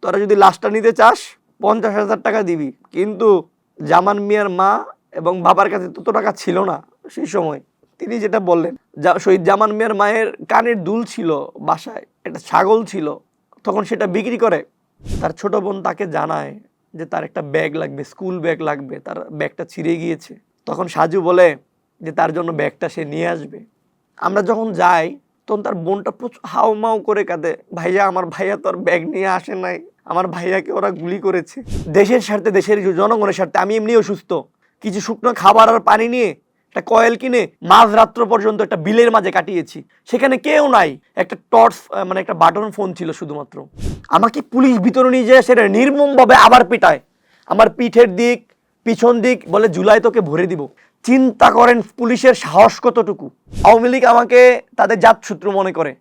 তোরা যদি লাশটা নিতে চাস 50,000 টাকা দিবি। কিন্তু জামান মিয়ার মা এবং বাবার কাছে তত টাকা ছিল না সেই সময়। তিনি যেটা বললেন, শহীদ জামান মিয়ার মায়ের কানের দুল ছিল বাসায়, একটা ছাগল ছিল, তখন সেটা বিক্রি করে। তার ছোট বোন তাকে জানায় যে তার একটা ব্যাগ লাগবে, স্কুল ব্যাগ লাগবে, তার ব্যাগটা ছিঁড়ে গিয়েছে। তখন সাজু বলে যে তার জন্য ব্যাগটা সে নিয়ে আসবে। আমরা যখন যাই তখন তার বোনটা প্রচুর হাউমাউ করে কাঁদে, ভাইয়া আমার ভাইয়া তো আর ব্যাগ নিয়ে আসে নাই, আমার ভাইয়াকে ওরা গুলি করেছে। দেশের স্বার্থে, দেশের জনগণের স্বার্থে আমি এমনি অসুস্থ, কিছু শুকনো খাবার আর পানি নিয়ে একটা কয়েল কিনে মাঝরাত্র পর্যন্ত একটা বিলের মাঝে কাটিয়েছি। সেখানে কেউ নাই, একটা টর্চ মানে একটা বাটন ফোন ছিল শুধুমাত্র। আমাকে পুলিশ ভিতরে নিয়ে যায়, সেটা নির্মমভাবে আবার পিটায় আমার পিঠের দিক, পিছন দিক, বলে জুলাই তোকে ভরে দিব। চিন্তা করেন পুলিশের সাহস কতটুকু। আওয়ামী লীগ আমাকে তাদের জাতশত্রু মনে করে।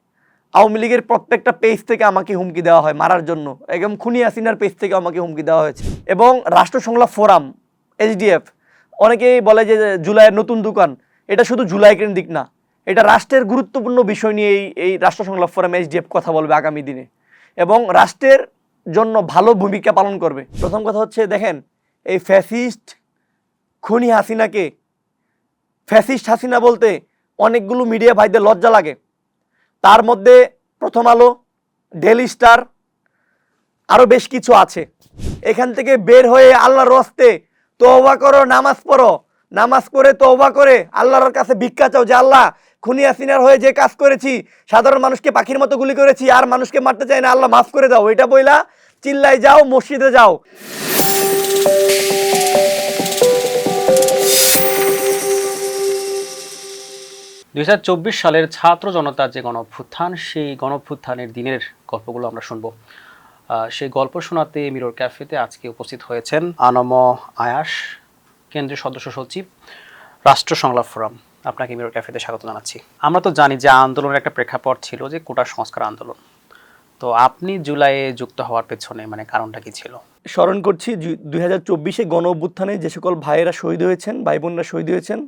আওয়ামী লীগের প্রত্যেকটা পেজ থেকে আমাকে হুমকি দেওয়া হয় মারার জন্য, একদম খুনি হাসিনার পেজ থেকে আমাকে হুমকি দেওয়া হয়েছে। এবং রাষ্ট্র সংলাপ ফোরাম HDF, অনেকেই বলে যে জুলাইয়ের নতুন দোকান, এটা শুধু জুলাই কেন্দ্রিক না, এটা রাষ্ট্রের গুরুত্বপূর্ণ বিষয় নিয়ে এই রাষ্ট্র সংলাপ ফোরাম HDF কথা বলবে আগামী দিনে এবং রাষ্ট্রের জন্য ভালো ভূমিকা পালন করবে। প্রথম কথা হচ্ছে, দেখেন এই ফ্যাসিস্ট খুনি হাসিনাকে, ফ্যাসিস্ট হাসিনা বলতে অনেকগুলো মিডিয়া ভাইদের লজ্জা লাগে। তার মধ্যে প্রথম আলো, ডেইলি স্টার, আরও বেশ কিছু আছে। এখান থেকে বের হয়ে আল্লাহর রাস্তে তওবা করো, নামাজ পড়ো, নামাজ পড়ে তওবা করে আল্লাহর কাছে ভিক্ষা চাও যে আল্লাহ, খুনি হাসিনার হয়ে যে কাজ করেছি, সাধারণ মানুষকে পাখির মতো গুলি করেছি, আর মানুষকে মারতে চাই না, আল্লাহ মাফ করে দাও, এটা বইলা চিল্লাই যাও, মসজিদে যাও। 2024 সালের ছাত্র জনতার যে গণঅভ্যুত্থান, সেই গণঅভ্যুত্থানের দিনের গল্পগুলো আমরা শুনবো। সেই গল্প শোনাতে মিরর ক্যাফেতে আজকে উপস্থিত হয়েছেন আনম আয়াস, কেন্দ্রীয় সদস্য সচিব, রাষ্ট্র সংলাপ ফোরাম। আপনাকে মিরর ক্যাফেতে স্বাগত জানাচ্ছি। আমরা তো জানি যে আন্দোলনের একটা প্রেক্ষাপট ছিল যে কোটা সংস্কার আন্দোলন। তো আপনি জুলাইয়ে যুক্ত হওয়ার পেছনে মানে কারণটা কি ছিল? স্মরণ করছি 2024-এ গণ অভ্যুত্থানে যে সকল ভাইয়েরা শহীদ হয়েছেন, ভাই বোনরা শহীদ হয়েছেন,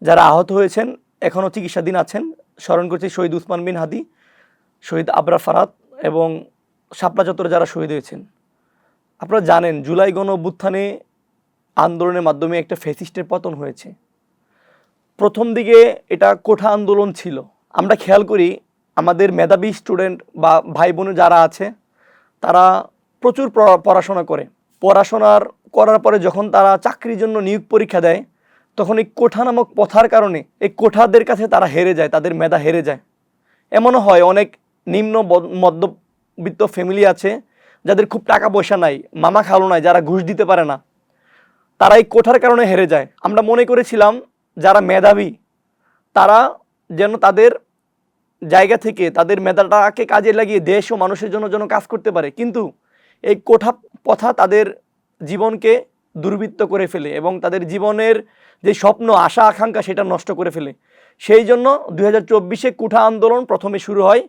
যারা আহত হয়েছেন, এখনও চিকিৎসাধীন আছেন। স্মরণ করছি শহীদ উসমান বিন হাদি, শহীদ আবরার ফারাত এবং শাপলা চত্বরে যারা শহীদ হয়েছেন। আপনারা জানেন জুলাই গণ অভ্যুত্থানে আন্দোলনের মাধ্যমে একটা ফ্যাসিস্টের পতন হয়েছে। প্রথম দিকে এটা কোঠা আন্দোলন ছিল। আমরা খেয়াল করি আমাদের মেধাবী স্টুডেন্ট বা ভাই বোন যারা আছে, তারা প্রচুর পড়াশোনা করে। করার পরে যখন তারা চাকরির জন্য নিয়োগ পরীক্ষা দেয়, তখন এই কোঠা নামক প্রথার কারণে এই কোঠাদের কাছে তারা হেরে যায়, তাদের মেধা হেরে যায়। এমনও হয় অনেক নিম্ন মধ্যবিত্ত ফ্যামিলি আছে যাদের খুব টাকা পয়সা নাই, মামা খালো নাই, যারা ঘুষ দিতে পারে না, তারা এই কোঠার কারণে হেরে যায়। আমরা মনে করেছিলাম যারা মেধাবী তারা যেন তাদের জায়গা থেকে তাদের মেধাটাকে কাজে লাগিয়ে দেশ ও মানুষের জন্য কাজ করতে পারে, কিন্তু এই কোঠা প্রথা তাদের জীবনকে দুর্বৃত্ত করে ফেলে এবং তাদের জীবনের যে স্বপ্ন, আশা, আকাঙ্ক্ষা সেটা নষ্ট করে ফেলে। সেই জন্য 2024-এ কোঠা আন্দোলন প্রথমে শুরু হয়।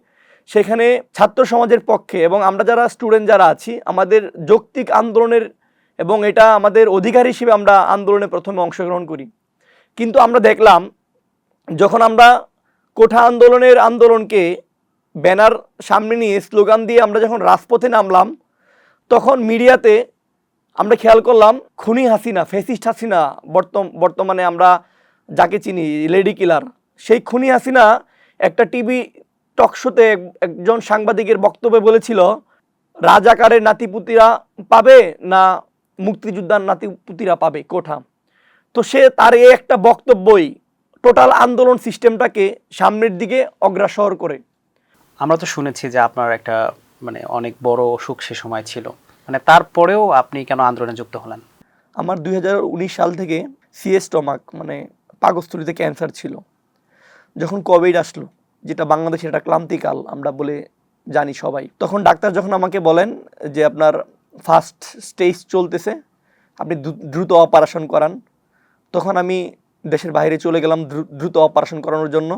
সেখানে ছাত্র সমাজের পক্ষে এবং আমরা যারা স্টুডেন্ট যারা আছি, আমাদের যৌক্তিক আন্দোলনের এবং এটা আমাদের অধিকার হিসেবে আমরা আন্দোলনে প্রথমে অংশগ্রহণ করি। কিন্তু আমরা দেখলাম যখন আমরা কোঠা আন্দোলনকে ব্যানার সামনে নিয়ে স্লোগান দিয়ে আমরা যখন রাজপথে নামলাম, তখন মিডিয়াতে আমরা খেয়াল করলাম খুনি হাসিনা, ফ্যাসিস্ট হাসিনা, বর্তমানে আমরা যাকে চিনি লেডি কিলার, সেই খুনি হাসিনা একটা টিভি টকশোতে একজন সাংবাদিকের বক্তব্যে বলেছিল রাজাকারের নাতিপুতিরা পাবে না মুক্তিযোদ্ধার নাতিপুতিরা পাবে কোঠা। তো সে তার এই একটা বক্তব্যই টোটাল আন্দোলন সিস্টেমটাকে সামনের দিকে অগ্রসর করে। আমরা তো শুনেছি যে আপনার একটা মানে অনেক বড় অসুখ সে সময় ছিল, মানে তারপরেও আপনি কেন আন্দোলনে যুক্ত হলেন? আমার 2019 সাল থেকে সিএস স্টমাক মানে পাকস্থলীতে ক্যান্সার ছিল। যখন কোভিড আসলো, যেটা বাংলাদেশের একটা ক্লান্তিকাল আমরা বলে জানি সবাই, তখন ডাক্তার যখন আমাকে বলেন যে আপনার ফার্স্ট স্টেজ চলতেছে, আপনি দ্রুত অপারেশন করান, তখন আমি দেশের বাইরে চলে গেলাম দ্রুত অপারেশন করানোর জন্য।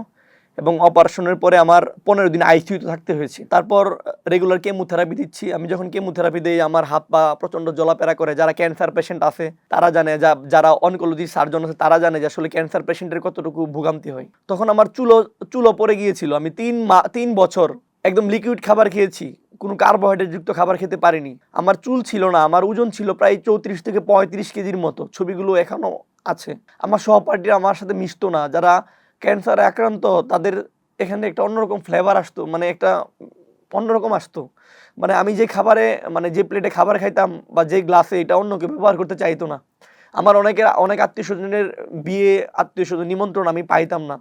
এবং অপারেশনের পরে আমার 15 দিন আইসিইউতে থাকতে হয়েছে। তারপর রেগুলার কেমোথেরাপি দিচ্ছি। আমি যখন কেমোথেরাপি দিই আমার হাত পা প্রচণ্ড জ্বলাপেরা করে। যারা ক্যান্সার পেশেন্ট আছে তারা জানে, যারা অনকোলজি সার্জন আছে তারা জানে যে আসলে ক্যান্সার পেশেন্টের কতটুকু ভোগান্তি হয়। তখন আমার চুলো পড়ে গিয়েছিল। আমি 3 বছর একদম লিকুইড খাবার খেয়েছি, কোনো কার্বোহাইড্রেট যুক্ত খাবার খেতে পারিনি। আমার চুল ছিল না, আমার ওজন ছিল প্রায় 34 থেকে 35 কেজির মতো, ছবিগুলো এখনও আছে। আমার সহপাঠীরা আমার সাথে মিশতো না, যারা ক্যান্সারে আক্রান্ত তাদের এখানে একটা অন্যরকম ফ্লেভার আসতো, মানে একটা অন্যরকম আসতো। মানে আমি যে খাবারে, মানে যে প্লেটে খাবার খাইতাম বা যে গ্লাসে, এটা অন্য কেউ ব্যবহার করতে চাইতো না। আমার অনেক আত্মীয় স্বজনের বিয়ে, আত্মীয় স্বজন নিমন্ত্রণ আমি পাইতাম না।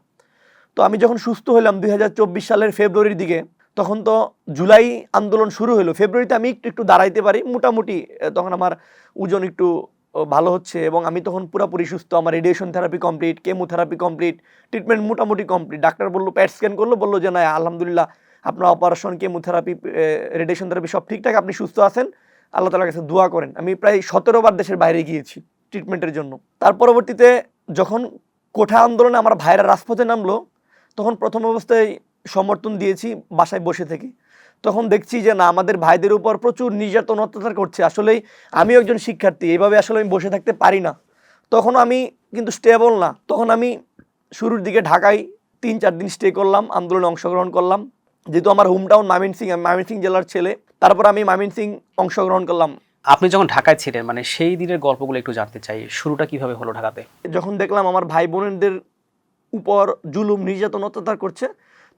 তো আমি যখন সুস্থ হলাম 2024 সালের ফেব্রুয়ারির দিকে, তখন তো জুলাই আন্দোলন শুরু হলো। ফেব্রুয়ারিতে আমি একটু একটু দাঁড়াইতে পারি মোটামুটি, তখন আমার ওজন একটু ভালো হচ্ছে এবং আমি তখন পুরোপুরি সুস্থ। আমার radiation therapy complete, chemotherapy complete, treatment মোটামুটি কমপ্লিট। ডাক্তার বললো, প্যাট স্ক্যান করলো, বললো যে না আলহামদুলিল্লাহ আপনার অপারেশন, কেমোথেরাপি, রেডিয়েশন থেরাপি সব ঠিকঠাক, আপনি সুস্থ আছেন, আল্লাহ তাআলার কাছে দোয়া করেন। আমি প্রায় 17 বার দেশের বাইরে গিয়েছি ট্রিটমেন্টের জন্য। তার পরবর্তীতে যখন কোঠা আন্দোলনে আমার ভাইরা রাজপথে নামলো, তখন প্রথম অবস্থায় সমর্থন দিয়েছি বাসায় বসে থেকে। তখন দেখছি যে না, আমাদের ভাইদের উপর প্রচুর নির্যাতন অত্যাচার করছে। আসলেই আমিও একজন শিক্ষার্থী, এইভাবে আসলে আমি বসে থাকতে পারি না। তখন আমি কিন্তু স্টেবল না। তখন আমি শুরুর দিকে ঢাকায় 3-4 দিন স্টে করলাম, আন্দোলনে অংশগ্রহণ করলাম। যেহেতু আমার হোমটাউন ময়মনসিংহ, আমি ময়মনসিংহ জেলার ছেলে, তারপর আমি ময়মনসিংহ অংশগ্রহণ করলাম। আপনি যখন ঢাকায় ছিলেন, মানে সেই দিনের গল্পগুলো একটু জানতে চাই, শুরুটা কিভাবে হলো ঢাকাতে? যখন দেখলাম আমার ভাই বোনদের উপর জুলুম, নির্যাতন, অত্যাচার করছে,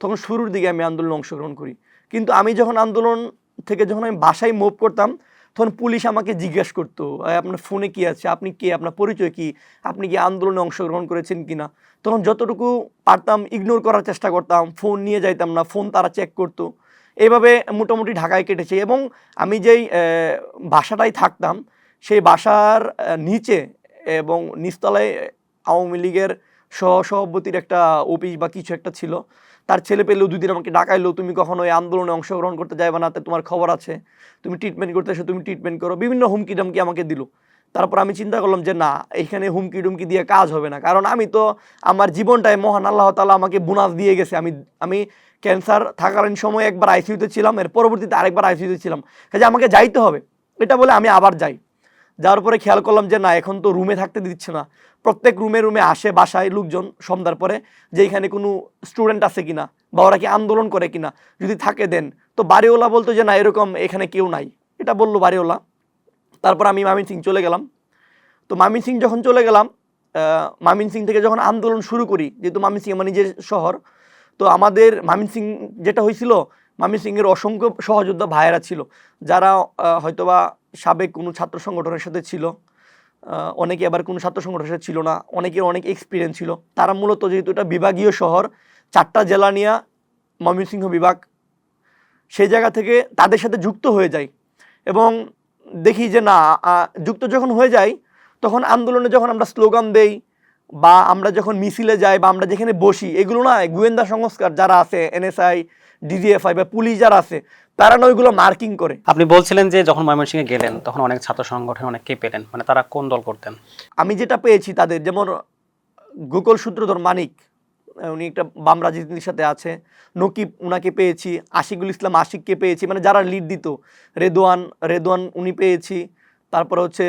তখন শুরুর দিকে আমি আন্দোলনে অংশগ্রহণ করি। কিন্তু আমি যখন আন্দোলন থেকে যখন আমি বাসায় মুভ করতাম, তখন পুলিশ আমাকে জিজ্ঞেস করতো, আপনার ফোনে কি আছে, আপনি কে, আপনার পরিচয় কি, আপনি কি আন্দোলনে অংশগ্রহণ করেছেন কিনা। তখন যতটুকু পারতাম ইগনোর করার চেষ্টা করতাম, ফোন নিয়ে যাইতাম না, ফোন তারা চেক করতো। এইভাবে মোটামুটি ঢাকায় কেটেছে। এবং আমি যেই বাসাটায় থাকতাম, সেই বাসার নিচে এবং নিচতলায় আওয়ামী লীগের সহসভাপতির একটা অফিস বা কিছু একটা ছিল। তার ছেলে পেলেও 2 দিন আমাকে ডাকাইলো, তুমি কখনো এই আন্দোলনে অংশগ্রহণ করতে যাবে না, তোমার খবর আছে, তুমি ট্রিটমেন্ট করতে এসো, তুমি ট্রিটমেন্ট করো, বিভিন্ন হুমকি টামকি আমাকে দিল। তারপর আমি চিন্তা করলাম যে না, এখানে হুমকি টুমকি দিয়ে কাজ হবে না, কারণ আমি তো আমার জীবনটায় মহান আল্লাহ তাআলা আমাকে বোনাস দিয়ে গেছে। আমি ক্যান্সার থাকালীন সময় একবার আইসিইউতে ছিলাম, এর পরবর্তীতে আরেকবার আইসিইউতে ছিলাম, কাজে আমাকে যাইতে হবে। এটা বলে আমি আবার যাই। যাওয়ার পরে খেয়াল করলাম যে না, এখন তো রুমে থাকতে দিচ্ছে না। প্রত্যেক রুমে আসে বাসায় লোকজন সন্ধ্যার পরে, যে এখানে কোনো স্টুডেন্ট আছে কিনা বা ওরা কি আন্দোলন করে কিনা, যদি থাকে দেন। তো বাড়িওয়ালা বলতো যে না, এরকম এখানে কেউ নাই, এটা বললো বাড়িওয়ালা। তারপর আমি ময়মনসিংহ চলে গেলাম। তো ময়মনসিংহ যখন চলে গেলাম, ময়মনসিংহ থেকে যখন আন্দোলন শুরু করি, যেহেতু ময়মনসিংহ আমার নিজের শহর, তো আমাদের ময়মনসিংহ যেটা হয়েছিল, ময়মনসিংহের অসংখ্য সহযোদ্ধা ভাইয়েরা ছিল, যারা হয়তোবা সাবেক কোনো ছাত্র সংগঠনের সাথে ছিল, অনেকে আবার কোনো ছাত্র সংগঠনের সাথে ছিল না, অনেকের অনেক এক্সপিরিয়েন্স ছিল। তারা মূলত, যেহেতু এটা বিভাগীয় শহর, 4টা জেলা নিয়ে ময়মনসিংহ বিভাগ, সেই জায়গা থেকে তাদের সাথে যুক্ত হয়ে যায়। এবং দেখি যে না, যুক্ত যখন হয়ে যায়, তখন আন্দোলনে যখন আমরা স্লোগান দেই বা আমরা যখন মিছিলে যাই বা আমরা যেখানে বসি, এগুলো না গোয়েন্দা সংস্কার যারা আছে, এনএসআই, ডিজিএফআই বা পুলিশ যারা আছে, তারা না ওইগুলো মার্কিং করে। আপনি বলছিলেন যে যখন ময়মনসিংহে গেলেন, তখন অনেক ছাত্র সংগঠন অনেককে পেলেন, মানে তারা কোন দল করতেন? আমি যেটা পেয়েছি তাদের, যেমন গোকুল সূত্রধর মানিক, উনি একটা বাম রাজনীতির সাথে আছে, নকিব, উনাকে পেয়েছি, আশিকুল ইসলাম আশিককে পেয়েছি, মানে যারা লিড দিত, রেদওয়ান উনি পেয়েছি। তারপরে হচ্ছে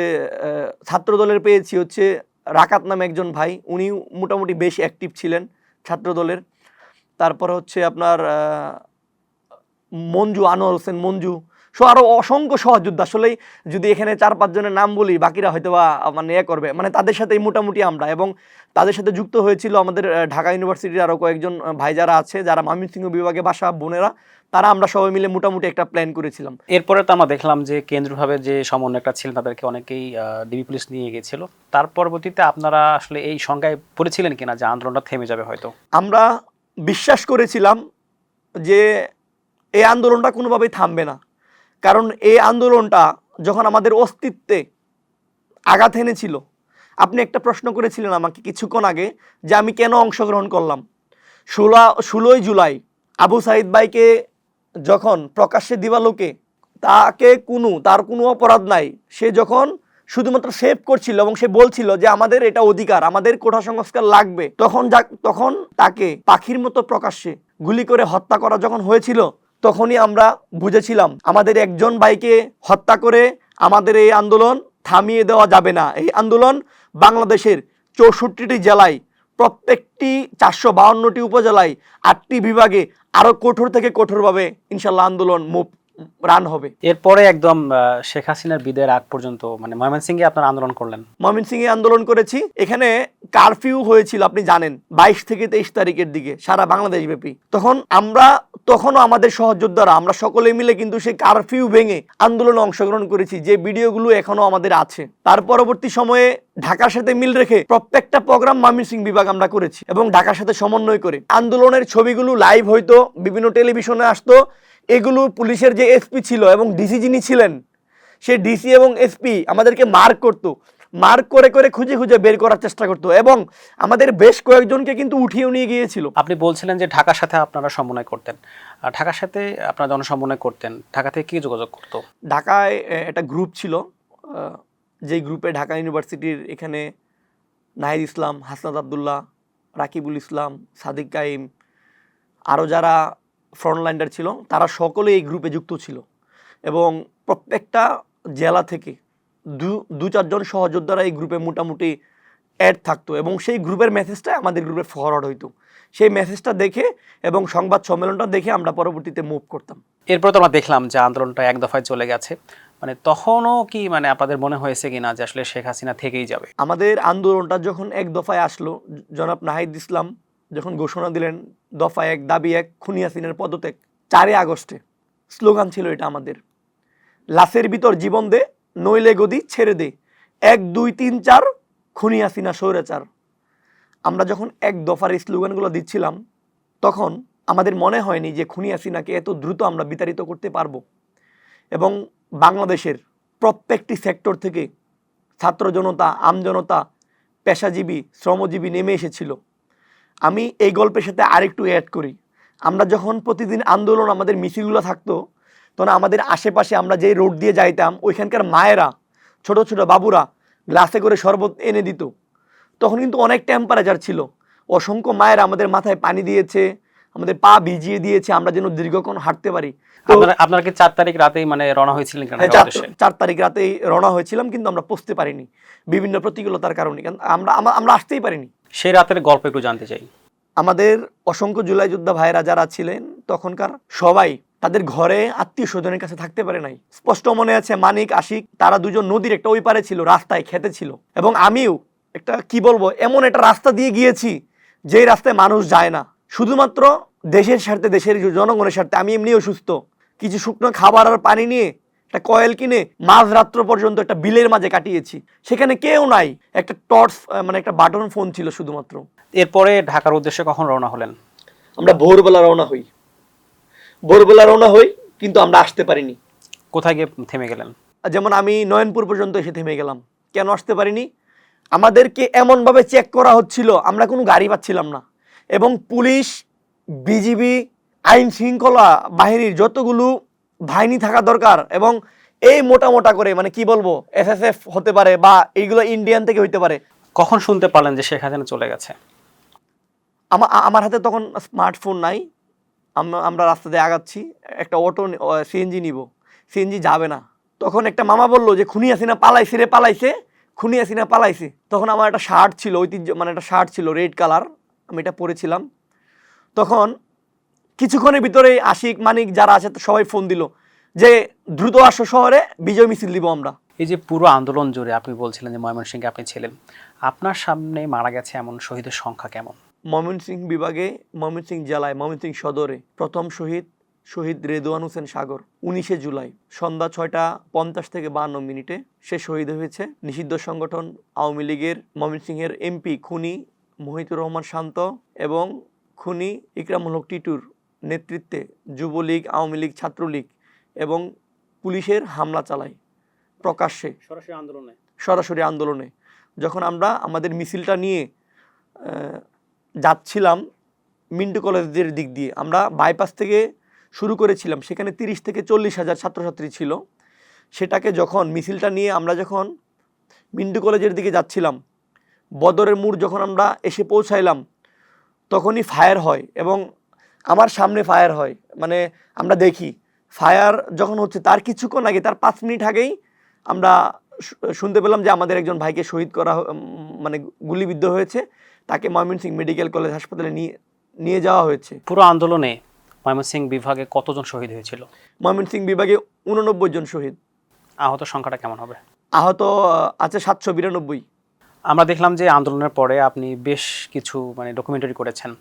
ছাত্র দলের পেয়েছি হচ্ছে রাকাত নামে একজন ভাই, উনি মোটামুটি বেশ অ্যাক্টিভ ছিলেন ছাত্র দলের। তারপরে হচ্ছে আপনার মঞ্জু, আনোয়ার হোসেন মঞ্জু, আরও অসংখ্য সহযোদ্ধা। আসলেই যদি এখানে 4-5 জনের নাম বলি, বাকিরা হয়তো বা মানে করবে, মানে তাদের সাথেই মোটামুটি আমরা। এবং তাদের সাথে যুক্ত হয়েছিল আমাদের ঢাকা ইউনিভার্সিটির আরও কয়েকজন ভাই যারা আছে, যারা ময়মনসিংহ বিভাগে বাসা বোনেরা, তারা, আমরা সবাই মিলে মোটামুটি একটা প্ল্যান করেছিলাম। এরপরে তো আমরা দেখলাম যে কেন্দ্রীয়ভাবে যে সমন্বয়কটা ছিলেন, তাদেরকে অনেকেই ডিবি পুলিশ নিয়ে গিয়েছিল। তার পরবর্তীতে আপনারা আসলে এই সংখ্যায় পড়েছিলেন কিনা যে আন্দোলনটা থেমে যাবে? হয়তো আমরা বিশ্বাস করেছিলাম যে এই আন্দোলনটা কোনোভাবেই থামবে না, কারণ এই আন্দোলনটা যখন আমাদের অস্তিত্বে আঘাত এনেছিল। আপনি একটা প্রশ্ন করেছিলেন আমাকে কিছুক্ষণ আগে, যে আমি কেন অংশগ্রহণ করলাম। 16ই জুলাই আবু সাইদ ভাইকে যখন প্রকাশ্যে দিবালোকে, তার কোনো অপরাধ নাই, সে যখন শুধুমাত্র সেভ করছিল এবং সে বলছিল যে আমাদের এটা অধিকার, আমাদের কোঠা সংস্কার লাগবে, তখন তাকে পাখির মতো প্রকাশ্যে গুলি করে হত্যা করা যখন হয়েছিল, তখনই আমরা বুঝেছিলাম আমাদের একজন ভাইকে হত্যা করে আমাদের এই আন্দোলন থামিয়ে দেওয়া যাবে না। এই আন্দোলন বাংলাদেশের 64টি জেলায়, প্রত্যেকটি 452টি উপজেলায়, 8টি বিভাগে আরও কঠোর থেকে কঠোরভাবে ইনশাল্লাহ আন্দোলন মুভ রান হবে। এরপরে একদম শেখ হাসিনার বিদায়ের আগ পর্যন্ত মানে ময়মনসিংহে আপনারা আন্দোলন করলেন? ময়মনসিংহে আন্দোলন করেছি। এখানে কারফিউ হয়েছিল আপনি জানেন 22 থেকে 23 তারিখের দিকে সারা বাংলাদেশ ব্যাপী। তখনও আমাদের সহযোদ্ধারা আমরা সকলে মিলে কিন্তু সেই কারফিউ ভেঙে আন্দোলনে অংশগ্রহণ করেছি, যে ভিডিওগুলো এখনো আমাদের আছে। তার পরবর্তী সময়ে ঢাকার সাথে মিল রেখে প্রত্যেকটা প্রোগ্রাম ময়মনসিংহ বিভাগ আমরা করেছি এবং ঢাকার সাথে সমন্বয় করে আন্দোলনের ছবিগুলো লাইভ হইতো, বিভিন্ন টেলিভিশনে আসতো। এগুলো পুলিশের যে এসপি ছিল এবং ডিসি যিনি ছিলেন, সে ডিসি এবং এসপি আমাদেরকে মার্ক করে করে খুঁজে খুঁজে বের করার চেষ্টা করতো এবং আমাদের বেশ কয়েকজনকে কিন্তু উঠিয়ে নিয়ে গিয়েছিল। আপনি বলছিলেন যে ঢাকার সাথে আপনারা সমন্বয় করতেন, ঢাকার সাথে আপনারা জনসমন্বয় করতেন, ঢাকা থেকে কি যোগাযোগ করতো? ঢাকায় একটা গ্রুপ ছিল, যেই গ্রুপে ঢাকা ইউনিভার্সিটির এখানে নাহিদ ইসলাম, হাসনাত আবদুল্লাহ, রাকিবুল ইসলাম, সাদিক কাইম, আরও যারা ফ্রন্টলাইনার ছিল তারা সকলে এই গ্রুপে যুক্ত ছিল এবং প্রত্যেকটা জেলা থেকে দু চারজন সহযোদ্ধারা এই গ্রুপে মোটামুটি অ্যাড থাকতো এবং সেই গ্রুপের মেসেজটা আমাদের গ্রুপে ফরওয়ার্ড হইতো। সেই মেসেজটা দেখে এবং সংবাদ সম্মেলনটা দেখে আমরা পরবর্তীতে মুভ করতাম। এরপর তো আমরা দেখলাম যে আন্দোলনটা এক দফায় চলে গেছে, মানে তখনও কি মানে আপনাদের মনে হয়েছে কিনা যে আসলে শেখ হাসিনা থেকেই যাবে? আমাদের আন্দোলনটা যখন এক দফায় আসলো, জনাব নাহিদ ইসলাম যখন ঘোষণা দিলেন দফা 1 দাবি 1 খুনি হাসিনার পদত্যাগ, 4 আগস্টে স্লোগান ছিল এটা আমাদের, লাশের ভিতর জীবন দে নইলে গদি ছেড়ে দে, 1 2 3 4 খুনি হাসিনা স্বৈরাচার। আমরা যখন এক দফার এই স্লোগানগুলো দিচ্ছিলাম তখন আমাদের মনে হয়নি যে খুনি হাসিনাকে এত দ্রুত আমরা বিতাড়িত করতে পারবো এবং বাংলাদেশের প্রত্যেকটি সেক্টর থেকে ছাত্র জনতা, আমজনতা, পেশাজীবী, শ্রমজীবী নেমে এসেছিল। আমি এই গল্পের সাথে আরেকটু অ্যাড করি, আমরা যখন প্রতিদিন আন্দোলন আমাদের মিছিলগুলো থাকতো তখন আমাদের আশেপাশে আমরা যেই রোড দিয়ে যাইতাম ওইখানকার মায়েরা, ছোট ছোট বাবুরা গ্লাসে করে শরবত এনে দিত। তখন কিন্তু অনেক টেম্পারেচার ছিল, অসংখ্য মায়েরা আমাদের মাথায় পানি দিয়েছে, আমাদের পা ভিজিয়ে দিয়েছে, আমরা যেন দীর্ঘক্ষণ হাঁটতে পারি। আপনারা কি 4 তারিখ রাতেই মানে রওনা হয়েছিলেন? 4 তারিখ রাতেই রওনা হয়েছিলাম, কিন্তু আমরা পৌঁছতে পারিনি বিভিন্ন প্রতিকূলতার কারণে, আমরা আসতেই পারিনি। সেই রাতের গল্প একটু জানতে চাই। আমাদের অসংখ্য জুলাই যোদ্ধা ভাইরা যারা ছিলেন তখনকার সবাই তাদের ঘরে আত্মীয় স্বজনের কাছে থাকতে পারে নাই। স্পষ্ট মনে আছে মানিক, আশিক, তারা দুজন নদীর একটা ওই পারে ছিল, রাস্তায় খেতে ছিল এবং আমিও একটা কি বলবো এমন একটা রাস্তা দিয়ে গিয়েছি যেই রাস্তায় মানুষ যায় না, শুধুমাত্র দেশের স্বার্থে, দেশের জনগণের স্বার্থে। আমি এমনি অসুস্থ, কিছু শুকনো খাবার আর পানি নিয়ে একটা কয়েল কিনে মাঝ রাত্র পর্যন্ত একটা বিলের মাঝে কাটিয়েছি, সেখানে কেউ নাই, একটা টর্চ মানে একটা বাটন ফোন ছিল শুধুমাত্র। এরপরে ঢাকার উদ্দেশ্যে কখন রওনা হলেন? আমরা ভোরবেলা রওনা হই কিন্তু আমরা আসতে পারিনি। কোথায় গিয়ে থেমে গেলেন? যেমন আমি নয়নপুর পর্যন্ত এসে থেমে গেলাম। কেন আসতে পারিনি? আমাদেরকে এমনভাবে চেক করা হচ্ছিল, আমরা কোনো গাড়ি পাচ্ছিলাম না এবং পুলিশ, বিজিবি, আইন শৃঙ্খলা বাহিনীর যতগুলো বাহিনী থাকা দরকার এবং এই মোটা করে মানে কি বলবো এসএসএফ হতে পারে বা এইগুলো ইন্ডিয়ান থেকে হইতে পারে। কখন শুনতে পারলেন যে শেখ হাসিনা চলে গেছে? আমার হাতে তখন স্মার্টফোন নাই, আমরা রাস্তা দিয়ে আগাচ্ছি, একটা অটো সিএনজি নিব, সিএনজি যাবে না। তখন একটা মামা বললো যে খুনি হাসিনা পালাইছে। তখন আমার একটা শার্ট ছিল, মানে একটা শার্ট ছিল রেড কালার, আমি এটা পরেছিলাম। তখন কিছুক্ষণের ভিতরে আশিক, মানিক যারা আছে সবাই ফোন দিল যে দ্রুত আসো শহরে, বিজয় মিছিল দিব আমরা। এই যে পুরো আন্দোলন জুড়ে আপনি বলছিলেন যে ময়মনসিংহে আপনি ছিলেন, আপনার সামনে মারা গেছে এমন শহীদের সংখ্যা কেমন? ময়মনসিংহ বিভাগে, ময়মনসিংহ জেলায়, ময়মনসিংহ সদরে প্রথম শহীদ রেদওয়ান হোসেন সাগর 19শে জুলাই সন্ধ্যা 6:50 থেকে 52 মিনিটে সে শহীদ হয়েছে। নিষিদ্ধ সংগঠন আওয়ামী লীগের ময়মনসিংহের এমপি খুনি মহিতুর রহমান শান্ত এবং খুনি ইকরামুল হক টিটুর নেতৃত্বে যুবলীগ, আওয়ামী লীগ, ছাত্রলীগ এবং পুলিশের হামলা চালায় প্রকাশ্যে সরাসরি আন্দোলনে। যখন আমরা আমাদের মিছিলটা নিয়ে যাচ্ছিলাম মিন্টু কলেজের দিক দিয়ে, আমরা বাইপাস থেকে শুরু করেছিলাম, সেখানে 30 থেকে 40 হাজার ছাত্রছাত্রী ছিল। সেটাকে যখন মিছিলটা নিয়ে আমরা যখন মিন্টু কলেজের দিকে যাচ্ছিলাম, বদরের মোড় যখন আমরা এসে পৌঁছাইলাম তখনই ফায়ার হয় এবং আমার সামনে ফায়ার হয়, মানে আমরা দেখি ফায়ার যখন হচ্ছে তার কিছুক্ষণ আগে, তার 5 মিনিট আগেই আমরা শুনতে পেলাম যে আমাদের একজন ভাইকে শহীদ করা, মানে গুলিবিদ্ধ হয়েছে, তাকে ময়মনসিংহ মেডিকেল কলেজ হাসপাতালে নিয়ে যাওয়া হয়েছে। পুরো আন্দোলনে ময়মনসিংহ বিভাগে কতজন শহীদ হয়েছিল? ময়মনসিংহ বিভাগে 89 জন শহীদ। আহত সংখ্যাটা কেমন হবে? আহত আছে 792। আমরা দেখলাম যে আন্দোলনের পরে আপনি বেশ কিছু ডকুমেন্টারি করেছেন,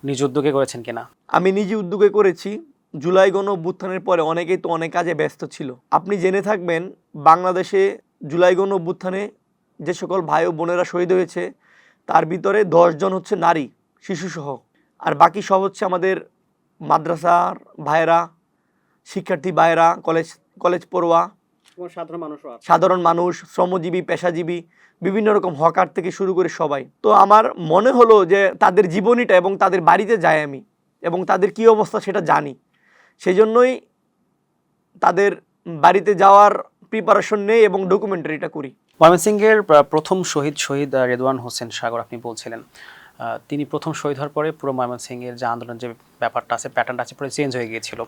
নিজ উদ্যোগে করেছেন কিনা? আমি নিজে উদ্যোগে করেছি। জুলাই গণ অভ্যুত্থানের পরে অনেকেই তো অনেক কাজে ব্যস্ত ছিল। আপনি জেনে থাকবেন বাংলাদেশে জুলাই গণ অভ্যুত্থানে যে সকল ভাই ও বোনেরা শহীদ হয়েছে তার ভিতরে 10 জন হচ্ছে নারী, শিশুসহ, আর বাকি সব হচ্ছে আমাদের মাদ্রাসার ভাইয়েরা, শিক্ষার্থী ভাইয়েরা, কলেজ পড়ুয়া, সাধারণ মানুষ, শ্রমজীবী, পেশাজীবী, বিভিন্ন রকম হকার থেকে শুরু করে সবাই। তো আমার মনে হলো যে তাদের জীবনীটা এবং তাদের বাড়িতে যাই আমি, এবং তাদের কি অবস্থা সেটা জানি। সেই জন্যই তাদের বাড়িতে যাওয়ার প্রিপারেশন নেই এবং ডকুমেন্টারিটা করি। ময়মনসিংহের প্রথম শহীদ রেদওয়ান হোসেন সাগর আপনি বলছিলেন, তিনি প্রথম শহীদ হওয়ার পরে পুরো ময়মনসিংহের যে আন্দোলন, যে ব্যাপারটা আছে, প্যাটার্নটা আছে, পুরো চেঞ্জ হয়ে গিয়েছিল।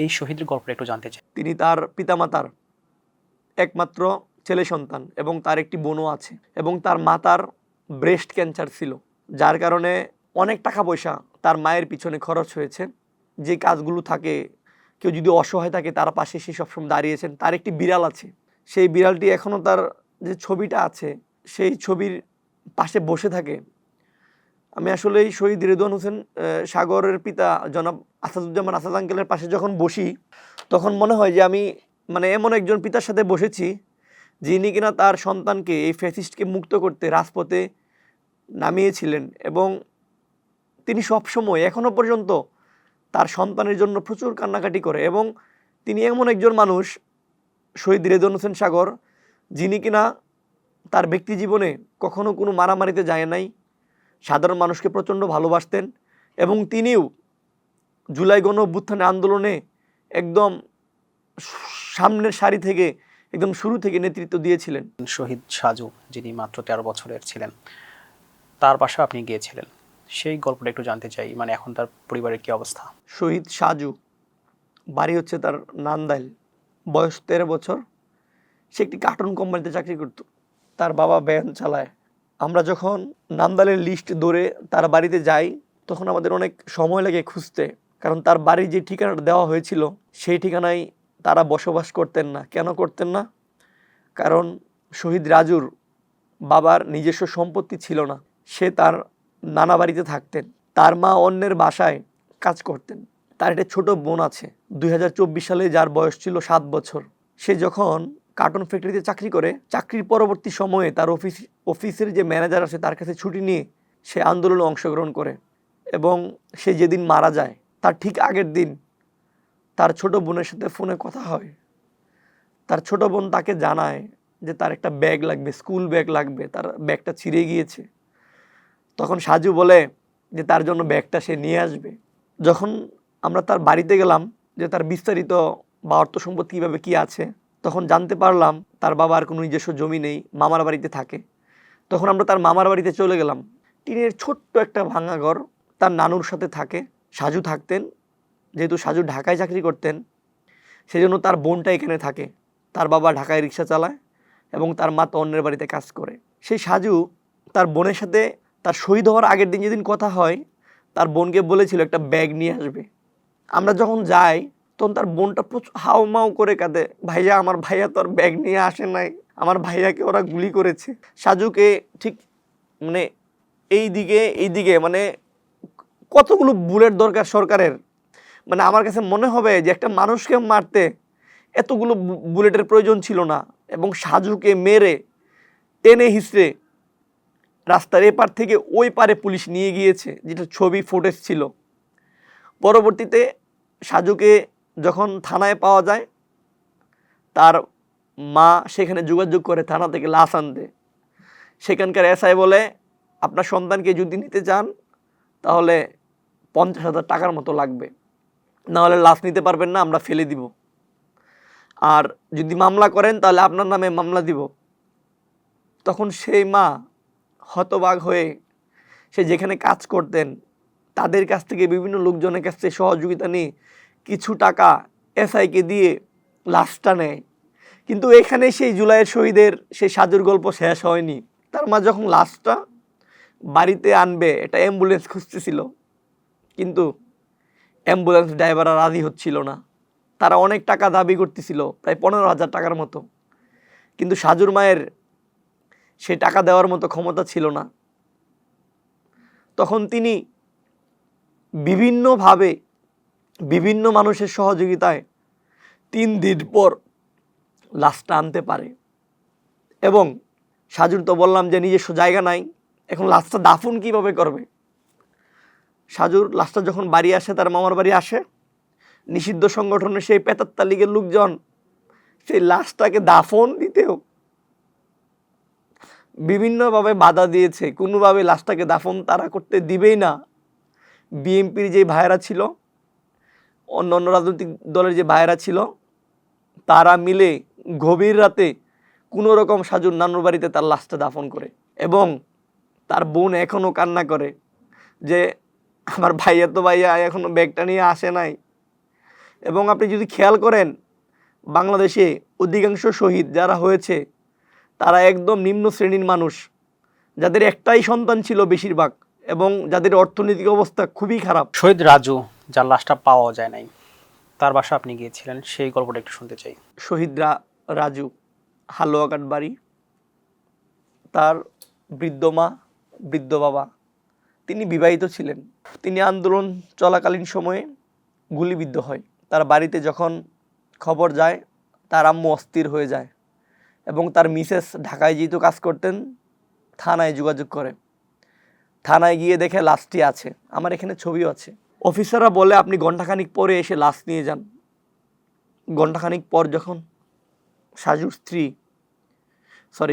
এই শহীদের গল্পটা একটু জানতে চাই। তিনি তার পিতামাতার একমাত্র ছেলে সন্তান এবং তার একটি বোনও আছে, এবং তার মাতার ব্রেস্ট ক্যান্সার ছিল, যার কারণে অনেক টাকা পয়সা তার মায়ের পিছনে খরচ হয়েছে। যে কাজগুলো থাকে, কেউ যদি অসহায় থাকে তার পাশে সে সবসময় দাঁড়িয়েছেন। তার একটি বিড়াল আছে, সেই বিড়ালটি এখনও তার যে ছবিটা আছে সেই ছবির পাশে বসে থাকে। আমি আসলে এই শহীদ রেদওয়ান হোসেন সাগরের পিতা জনাব আসাদুজ্জামান আসাদ আঙ্কেলের পাশে যখন বসি তখন মনে হয় যে আমি এমন একজন পিতার সাথে বসেছি যিনি কিনা তার সন্তানকে এই ফ্যাসিস্টকে মুক্ত করতে রাজপথে নামিয়েছিলেন, এবং তিনি সবসময় এখনও পর্যন্ত তার সন্তানের জন্য প্রচুর কান্নাকাটি করে। এবং তিনি এমন একজন মানুষ, শহীদ রেদওয়ান হোসেন সাগর, যিনি কিনা তার ব্যক্তি জীবনে কখনো কোনো মারামারিতে যায় নাই, সাধারণ মানুষকে প্রচণ্ড ভালোবাসতেন, এবং তিনিও জুলাই গণ অভ্যুত্থান আন্দোলনে একদম সামনের সারি থেকে একদম শুরু থেকে নেতৃত্ব দিয়েছিলেন। শহীদ সাজু, যিনি মাত্র 13 বছরের ছিলেন, তার বাসা আপনি গিয়েছিলেন, সেই গল্পটা একটু জানতে চাই। এখন তার পরিবারের কি অবস্থা? শহীদ সাজু বাড়ি হচ্ছে তার নান্দাইল, বয়স 13 বছর। সে একটি কার্টুন কোম্পানিতে চাকরি করত, তার বাবা ভ্যান চালায়। আমরা যখন নান্দাইলের লিস্ট ধরে তার বাড়িতে যাই তখন আমাদের অনেক সময় লাগে খুঁজতে, কারণ তার বাড়ির যে ঠিকানাটা দেওয়া হয়েছিল সেই ঠিকানায় তারা বসবাস করতেন না। কেন করতেন না? কারণ শহীদ রাজুর বাবার নিজস্ব সম্পত্তি ছিল না, সে তার নানা বাড়িতে থাকতেন, তার মা অন্যের বাসায় কাজ করতেন। তার একটা ছোট বোন আছে 2024 সালে, যার বয়স ছিল 7 বছর। সে যখন কার্টুন ফ্যাক্টরিতে চাকরি করে, চাকরির পরবর্তী সময়ে তার অফিসের যে ম্যানেজার আছে তার কাছে ছুটি নিয়ে সে আন্দোলনে অংশগ্রহণ করে, এবং সে যেদিন মারা যায় তার ঠিক আগের দিন তার ছোট বোনের সাথে ফোনে কথা হয়। তার ছোট বোন তাকে জানায় যে তার একটা ব্যাগ লাগবে, স্কুল ব্যাগ লাগবে, তার ব্যাগটা ছিঁড়ে গিয়েছে। তখন সাজু বলে যে তার জন্য ব্যাগটা সে নিয়ে আসবে। যখন আমরা তার বাড়িতে গেলাম যে তার বিস্তারিত বা অর্থ সম্পদ কীভাবে কী আছে, তখন জানতে পারলাম তার বাবার কোনো নিজস্ব জমি নেই, মামার বাড়িতে থাকে। তখন আমরা তার মামার বাড়িতে চলে গেলাম। টিনের ছোট্ট একটা ভাঙা ঘর, তার নানুর সাথে থাকে, সাজু থাকতেন। যেহেতু সাজু ঢাকায় চাকরি করতেন সেজন্য তার বোনটা এখানে থাকে। তার বাবা ঢাকায় রিক্সা চালায় এবং তার মা তো অন্যের বাড়িতে কাজ করে। সেই সাজু তার বোনের সাথে তার শহীদ হওয়ার আগের দিন যেদিন কথা হয়, তার বোনকে বলেছিল একটা ব্যাগ নিয়ে আসবে। আমরা যখন যাই তখন তার বোনটা প্রচুর হাউমাউ করে কাঁদে, ভাইয়া আমার ভাইয়া তো আর ব্যাগ নিয়ে আসে নাই, আমার ভাইয়াকে ওরা গুলি করেছে। সাজুকে ঠিক এই দিকে কতগুলো বুলেট দরকার সরকারের। আমার কাছে মনে হবে যে একটা মানুষকে মারতে এতগুলো বুলেটের প্রয়োজন ছিল না, এবং সাজুকে মেরে টেনে হিসড়ে রাস্তার এপার থেকে ওই পারে পুলিশ নিয়ে গিয়েছে, যেটা ছবি ফুটেজ ছিল। পরবর্তীতে সাজুকে যখন থানায় পাওয়া যায়, তার মা সেখানে যোগাযোগ করে থানা থেকে লাশ আনতে। সেখানকার এসআই বলে আপনার সন্তানকে যদি নিতে চান তাহলে 50,000 টাকার মতো লাগবে, নাহলে লাশ নিতে পারবেন না, আমরা ফেলে দিব। আর যদি মামলা করেন তাহলে আপনার নামে মামলা দিব। তখন সেই মা হতবাক হয়ে সে যেখানে কাজ করতেন তাদের কাছ থেকে বিভিন্ন লোকজনের কাছ থেকে সহযোগিতা নিয়ে কিছু টাকা এসআইকে দিয়ে লাশটা নেয়। কিন্তু এখানে সেই জুলাইয়ের শহীদের সেই সাজুর গল্প শেষ হয়নি। তার মা যখন লাশটা বাড়িতে আনবে, একটা অ্যাম্বুলেন্স খুঁজতেছিল, কিন্তু অ্যাম্বুলেন্স ড্রাইভাররা রাজি হচ্ছিল না। তারা অনেক টাকা দাবি করতেছিল, প্রায় 15,000 টাকার মতো, কিন্তু সাজুর মায়ের সে টাকা দেওয়ার মতো ক্ষমতা ছিল না। তখন তিনি বিভিন্নভাবে বিভিন্ন মানুষের সহযোগিতায় 3 দিন পর লাশটা আনতে পারে। এবং সাজুর তো বললাম যে নিজস্ব জায়গা নাই, এখন লাশটা দাফন কিভাবে করবে? সাজুর লাশটা যখন বাড়ি আসে, তার মামার বাড়ি আসে, নিষিদ্ধ সংগঠনের সেই পেতাত্তা লীগের লোকজন সেই লাশটাকে দাফন দিতেও বিভিন্নভাবে বাধা দিয়েছে। কোনোভাবে লাশটাকে দাফন তারা করতে দিবেই না। বিএনপির যে ভাইয়েরা ছিল, অন্য অন্য রাজনৈতিক দলের যে ভাইয়েরা ছিল, তারা মিলে গভীর রাতে কোনো রকম সাজুর নানুর বাড়িতে তার লাশটা দাফন করে। এবং তার বোন এখনও কান্না করে যে আমার ভাইয়া তো ভাইয়া এখনও ব্যাগটা নিয়ে আসে নাই। এবং আপনি যদি খেয়াল করেন, বাংলাদেশে অধিকাংশ শহীদ যারা হয়েছে তারা একদম নিম্ন শ্রেণীর মানুষ, যাদের একটাই সন্তান ছিল বেশিরভাগ, এবং যাদের অর্থনৈতিক অবস্থা খুবই খারাপ। শহীদ রাজু, যার লাশটা পাওয়া যায় নাই, তার বাসা আপনি গিয়েছিলেন, সেই গল্পটা একটু শুনতে চাই। শহীদ রাজু, হালুয়াঘাট বাড়ি। তার বৃদ্ধ মা, বৃদ্ধ বাবা, তিনি বিবাহিত ছিলেন। তিনি আন্দোলন চলাকালীন সময়ে গুলিবিদ্ধ হয়। তার বাড়িতে যখন খবর যায়, তার আম্মু অস্থির হয়ে যায় এবং তার মিসেস ঢাকায় যেহেতু কাজ করতেন, থানায় যোগাযোগ করে। থানায় গিয়ে দেখে লাশটি আছে। আমার এখানে ছবিও আছে। অফিসাররা বলে আপনি ঘণ্টাখানিক পরে এসে লাশ নিয়ে যান। ঘণ্টাখানিক পর যখন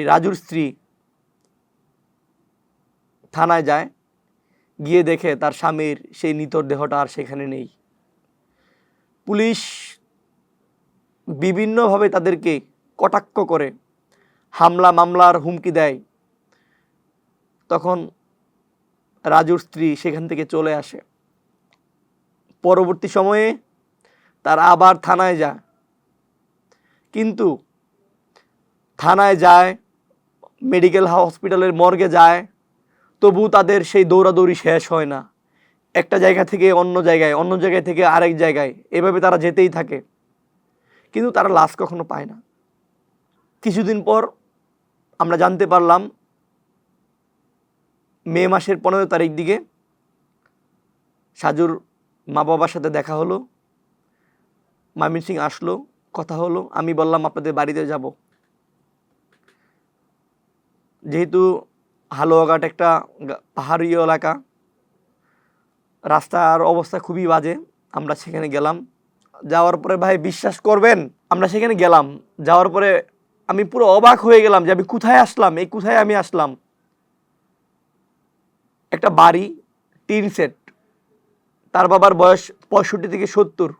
রাজুর স্ত্রী থানায় যায়, গিয়ে দেখে তার স্বামীর সেই নিথর দেহটা আর সেখানে নেই। পুলিশ বিভিন্নভাবে তাদেরকে কটাক্ষ করে, হামলা মামলার হুমকি দেয়। তখন রাজুর স্ত্রী সেখান থেকে চলে আসে। পরবর্তী সময়ে তারা আবার থানায় যায়, কিন্তু থানায় যায়, মেডিকেল হসপিটালের মর্গে যায়, তবু তাদের সেই দৌড়াদৌড়ি শেষ হয় না। একটা জায়গা থেকে অন্য জায়গায়, অন্য জায়গায় থেকে আরেক জায়গায়, এভাবে তারা যেতেই থাকে, কিন্তু তারা লাশ কখনো পায় না। কিছুদিন পর আমরা জানতে পারলাম, মে মাসের 15 তারিখ দিকে সাজুর মা বাবার সাথে দেখা হলো। ময়মনসিংহ আসলো, কথা হলো। আমি বললাম আপনাদের বাড়িতে যাব। যেহেতু হালুয়াঘাট একটা পাহাড়ি এলাকা, রাস্তার অবস্থা খুবই বাজে। আমরা সেখানে গেলাম। যাওয়ার পরে ভাই বিশ্বাস করবেন, আমরা সেখানে গেলাম, যাওয়ার পরে আমি পুরো অবাক হয়ে গেলাম যে আমি কোথায় আসলাম, কোথায় আমি আসলাম। একটা বাড়ি, টিন সেট, তার বাবার বয়স 65 থেকে 70।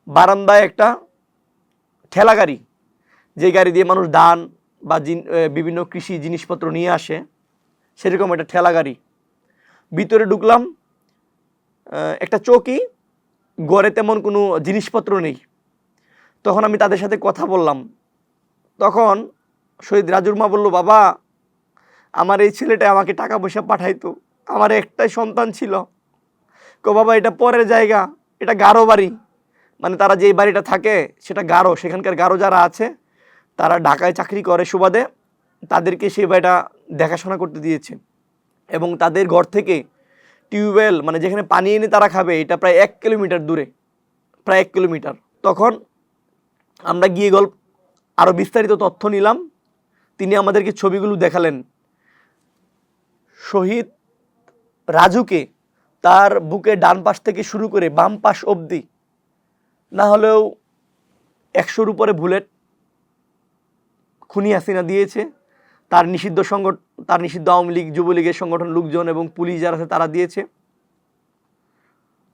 বারান্দায় একটা ঠেলা গাড়ি, যে গাড়ি দিয়ে মানুষ ধান বা বিভিন্ন কৃষি জিনিসপত্র নিয়ে আসে, সেরকম একটা ঠেলা গাড়ি। ভিতরে ঢুকলাম, একটা চৌকি, ঘরে তেমন কোনো জিনিসপত্র নেই। তখন আমি তাদের সাথে কথা বললাম। তখন শহীদ রাজুর মা বলল, বাবা, আমার এই ছেলেটা আমাকে টাকা পয়সা পাঠাইতো, আমার একটাই সন্তান ছিল। বাবা, এটা পরের জায়গা, এটা গারো বাড়ি, মানে তারা যেই বাড়িটা থাকে সেটা গারো, সেখানকার গারো যারা আছে তারা ঢাকায় চাকরি করে সুবাদে তাদেরকে সেই বাড়িটা দেখাশোনা করতে দিয়েছে। এবং তাদের ঘর থেকে টিউবওয়েল, মানে যেখানে পানি এনে তারা খাবে, এটা প্রায় 1 কিলোমিটার দূরে, প্রায় 1 কিলোমিটার। তখন আমরা গিয়ে আরও বিস্তারিত তথ্য নিলাম। তিনি আমাদেরকে ছবিগুলো দেখালেন। শহীদ রাজুকে তার বুকে ডান পাশ থেকে শুরু করে বাম পাশ অবধি না হলেও 100-র উপরে বুলেট খুনি হাসিনা দিয়েছে। তার নিষিদ্ধ আওয়ামী লীগ, যুবলীগের সংগঠন লোকজন এবং পুলিশ যারা আছে তারা দিয়েছে।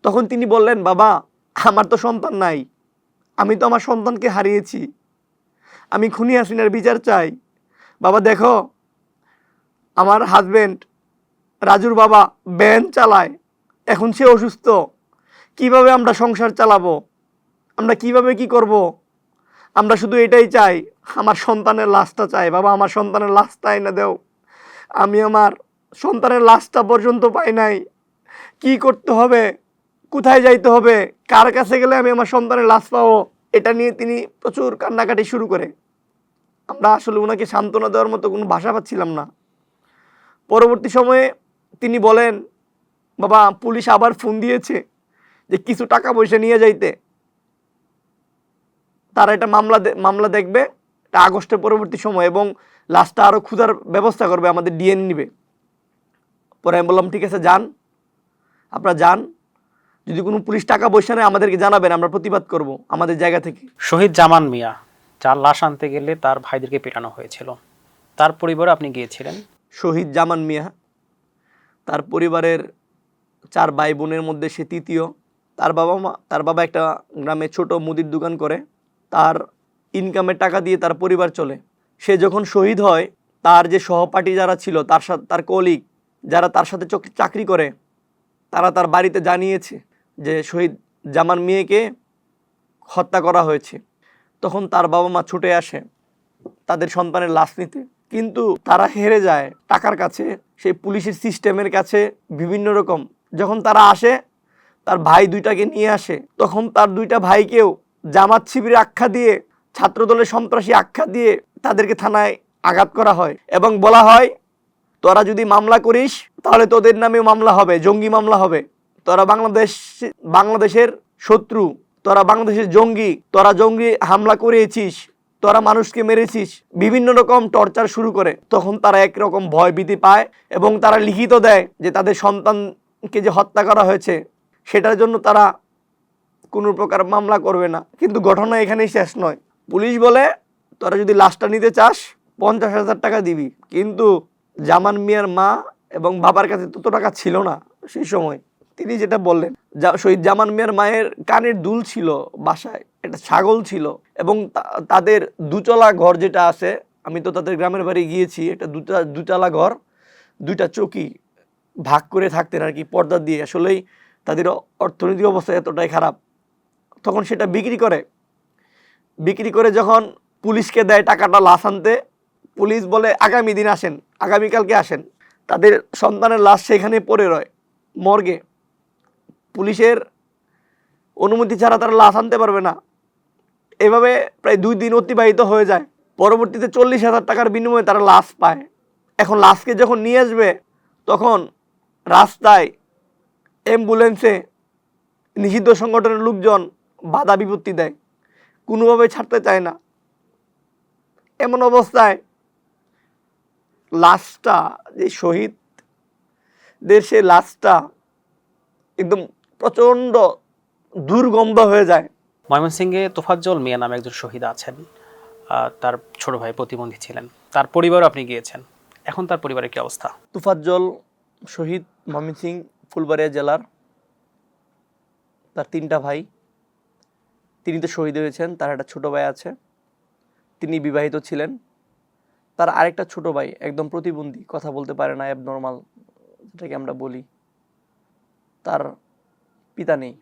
তখন তিনি বললেন, বাবা, আমার তো সন্তান নাই, আমি তো আমার সন্তানকে হারিয়েছি, আমি খুনি হাসিনার বিচার চাই। বাবা দেখো, আমার হাজবেন্ড রাজুর বাবা ভ্যান চালায়, এখন সে অসুস্থ, কিভাবে আমরা সংসার চালাবো, আমরা কিভাবে কি করব? আমরা শুধু এটাই চাই, আমার সন্তানের লাশটা চাই। বাবা, আমার সন্তানের লাশটা এনে দেও, আমি আমার সন্তানের লাশটা পর্যন্ত পাই নাই, কি করতে হবে কোথায় যাইতে হবে, কার কাছে গেলে আমি আমার সন্তানের লাশ পাবো, এটা নিয়ে তিনি প্রচুর কান্নাকাটি শুরু করে। আমরা আসলে ওনাকে সান্ত্বনা দেওয়ার মতো কোনো ভাষা পাচ্ছিলাম না। পরবর্তী সময়ে তিনি বলেন, বাবা পুলিশ আবার ফোন দিয়েছে যে কিছু টাকা পয়সা নিয়ে যাইতে, তারা এটা মামলা দেখবে, এটা আগস্টের পরবর্তী সময়, এবং লাশটা আরও খোঁজার ব্যবস্থা করবে, আমাদের ডিএনএ নিবে। পরে আমি বললাম ঠিক আছে যান, আপনারা যান, যদি কোনো পুলিশ টাকা পয়সা নেয় আমাদেরকে জানাবেন, আমরা প্রতিবাদ করব আমাদের জায়গা থেকে। শহীদ জামান মিয়া, যার লাশ আনতে গেলে তার ভাইদেরকে পেটানো হয়েছিল, তার পরিবারে আপনি গিয়েছিলেন। শহীদ জামান মিয়া, তার পরিবারের 4 ভাই বোনের মধ্যে সে তৃতীয়। তার বাবা একটা গ্রামে ছোট মুদির দোকান করে, তার ইনকামের টাকা দিয়ে তার পরিবার চলে। সে যখন শহীদ হয়, তার যে সহপাঠী যারা ছিল, তার কলিগ যারা তার সাথে চাকরি করে, তারা তার বাড়িতে জানিয়েছে যে শহীদ জামান মিয়াকে হত্যা করা হয়েছে। তখন তার বাবা মা ছুটে আসে তাদের সন্তানের লাশ নিতে, কিন্তু তারা হেরে যায় টাকার কাছে, সেই পুলিশের সিস্টেমের কাছে, বিভিন্ন রকম। যখন তারা আসে, তার ভাই 2টাকে নিয়ে আসে, তখন তার 2টা ভাইকেও জামাত শিবিরে আখ্যা দিয়ে, ছাত্রদলের সন্ত্রাসী আখ্যা দিয়ে তাদেরকে থানায় আঘাত করা হয় এবং বলা হয় তোরা যদি মামলা করিস তাহলে তোদের নামেও মামলা হবে, জঙ্গি মামলা হবে, তোরা বাংলাদেশের শত্রু, তোরা বাংলাদেশের জঙ্গি, তোরা জঙ্গি হামলা করেছিস, তোরা মানুষকে মেরেছিস, বিভিন্ন রকম টর্চার শুরু করে। তখন তারা একরকম ভয় ভীতি পায় এবং তারা লিখিত দেয় যে তাদের সন্তানকে যে হত্যা করা হয়েছে সেটার জন্য তারা কোনো প্রকার মামলা করবে না। কিন্তু ঘটনা এখানেই শেষ নয়। পুলিশ বলে তোরা যদি লাশটা নিতে চাস 50,000 টাকা দিবি, কিন্তু জামান মিয়ার মা এবং বাবার কাছে তত টাকা ছিল না সেই সময়। তিনি যেটা বললেন, শহীদ জামান মিয়ার মায়ের কানের দুল ছিল বাসায়, একটা ছাগল ছিল, এবং তাদের 2তলা ঘর যেটা আছে, আমি তো তাদের গ্রামের বাড়ি গিয়েছি, একটা 2তলা ঘর, 2টা চৌকি ভাগ করে থাকতেন আর কি, পর্দা দিয়ে। আসলেই তাদের অর্থনৈতিক অবস্থা এতটাই খারাপ। তখন সেটা বিক্রি করে যখন পুলিশকে দেয় টাকাটা লাশ আনতে, পুলিশ বলে আগামী দিন আসেন, আগামীকালকে আসেন। তাদের সন্তানের লাশ সেখানে পড়ে রয় মর্গে, পুলিশের অনুমতি ছাড়া তারা লাশ আনতে পারবে না। এভাবে প্রায় 2 দিন অতিবাহিত হয়ে যায়। পরবর্তীতে 40,000 টাকার বিনিময়ে তারা লাশ পায়। এখন লাশকে যখন নিয়ে আসবে, তখন রাস্তায় অ্যাম্বুলেন্সে নিষিদ্ধ সংগঠনের লোকজন বাধা বিপত্তি দেয়, কোনোভাবে ছাড়তে চায় না। এমন অবস্থায় লাশটা, যে শহীদদের সে লাশটা একদম প্রচণ্ড দুর্গন্ধ হয়ে যায়। ময়মনসিংহে তোফাজ্জল মিয়া নামে একজন শহীদ আছেন, তার ছোট ভাই প্রতিবন্ধী ছিলেন, তার পরিবারও আপনি গিয়েছেন, এখন তার পরিবারের কি অবস্থা? তোফাজ্জল শহীদ ময়মনসিংহ ফুলবাড়িয়া জেলার, তার 3টা ভাই, তিনি তো শহীদ হয়েছেন, তার একটা ছোট ভাই আছে, তিনি বিবাহিত ছিলেন। তার আরেকটা ছোট ভাই একদম প্রতিবন্ধী, কথা বলতে পারে না, অ্যাবনর্মাল যেটাকে আমরা বলি, তার পিতা নেই।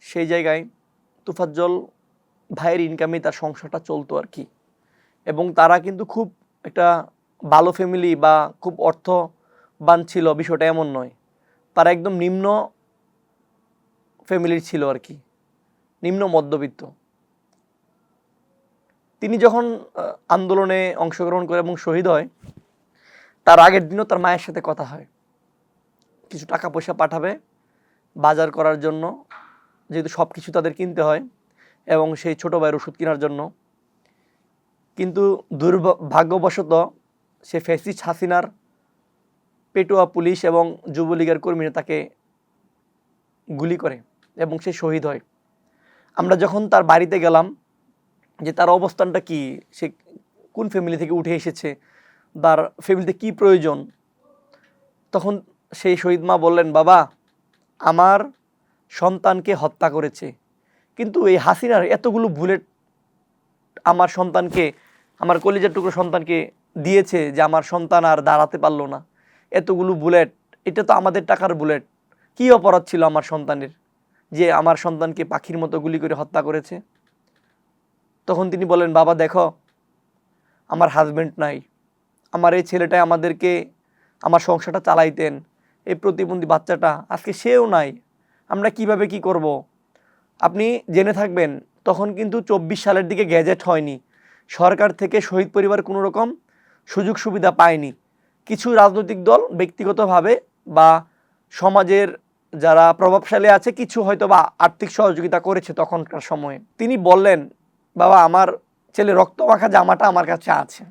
সেই জায়গায় তোফাজ্জল ভাইয়ের ইনকামে তার সংসারটা চলতো আর কি, এবং তারা কিন্তু খুব একটা ভালো ফ্যামিলি বা খুব অর্থবান ছিল বিষয়টা এমন নয়, তারা একদম নিম্ন ফ্যামিলির ছিল আর কি, নিম্ন মধ্যবিত্ত। তিনি যখন আন্দোলনে অংশগ্রহণ করে এবং শহীদ হয়, তার আগের দিনও তার মায়ের সাথে কথা হয়, কিছু টাকা পয়সা পাঠাবে বাজার করার জন্য, যেহেতু সব কিছু তাদের কিনতে হয়, এবং সেই ছোটো ভাইয়ের ওষুধ কেনার জন্য। কিন্তু দুর্ভাগ্যবশত সে ফ্যাসিস্ট হাসিনার পেটুয়া পুলিশ এবং যুবলীগের কর্মীরা তাকে গুলি করে এবং সে শহীদ হয়। আমরা যখন তার বাড়িতে গেলাম যে তার অবস্থানটা কি, সে কোন ফ্যামিলি থেকে উঠে এসেছে, তার ফ্যামিলিতে কি প্রয়োজন, তখন সেই শহীদ মা বললেন, বাবা আমার সন্তানকে হত্যা করেছে, কিন্তু এই হাসিনার এতগুলো বুলেট আমার সন্তানকে, আমার কলিজার টুকরো সন্তানকে দিয়েছে যে আমার সন্তান আর দাঁড়াতে পারলো না। এতগুলো বুলেট, এটা তো আমাদের টাকার বুলেট, কি অপরাধ ছিল আমার সন্তানের যে আমার সন্তানকে পাখির মতো গুলি করে হত্যা করেছে? তখন তিনি বলেন, বাবা দেখো আমার হাজব্যান্ড নাই, আমার এই ছেলেটাই আমাদেরকে, আমার সংসারটা চালাইতেন, এই প্রতিবন্ধী বাচ্চাটা, আজকে সেও নাই, আমরা কিভাবে কি করব। আপনি জেনে থাকবেন তখন কিন্তু 24 সালের দিকে গ্যাজেট হয়নি, সরকার থেকে শহীদ পরিবার কোনো রকম সুযোগ সুবিধা পায়নি। কিছু রাজনৈতিক দল ব্যক্তিগতভাবে বা সমাজের যারা প্রভাবশালী আছে কিছু হয়তো বা আর্থিক সহযোগিতা করেছে তখনকার সময়ে। তিনি বললেন, বাবা আমার ছেলে রক্ত মাখা জামাটা আমার কাছে আছে,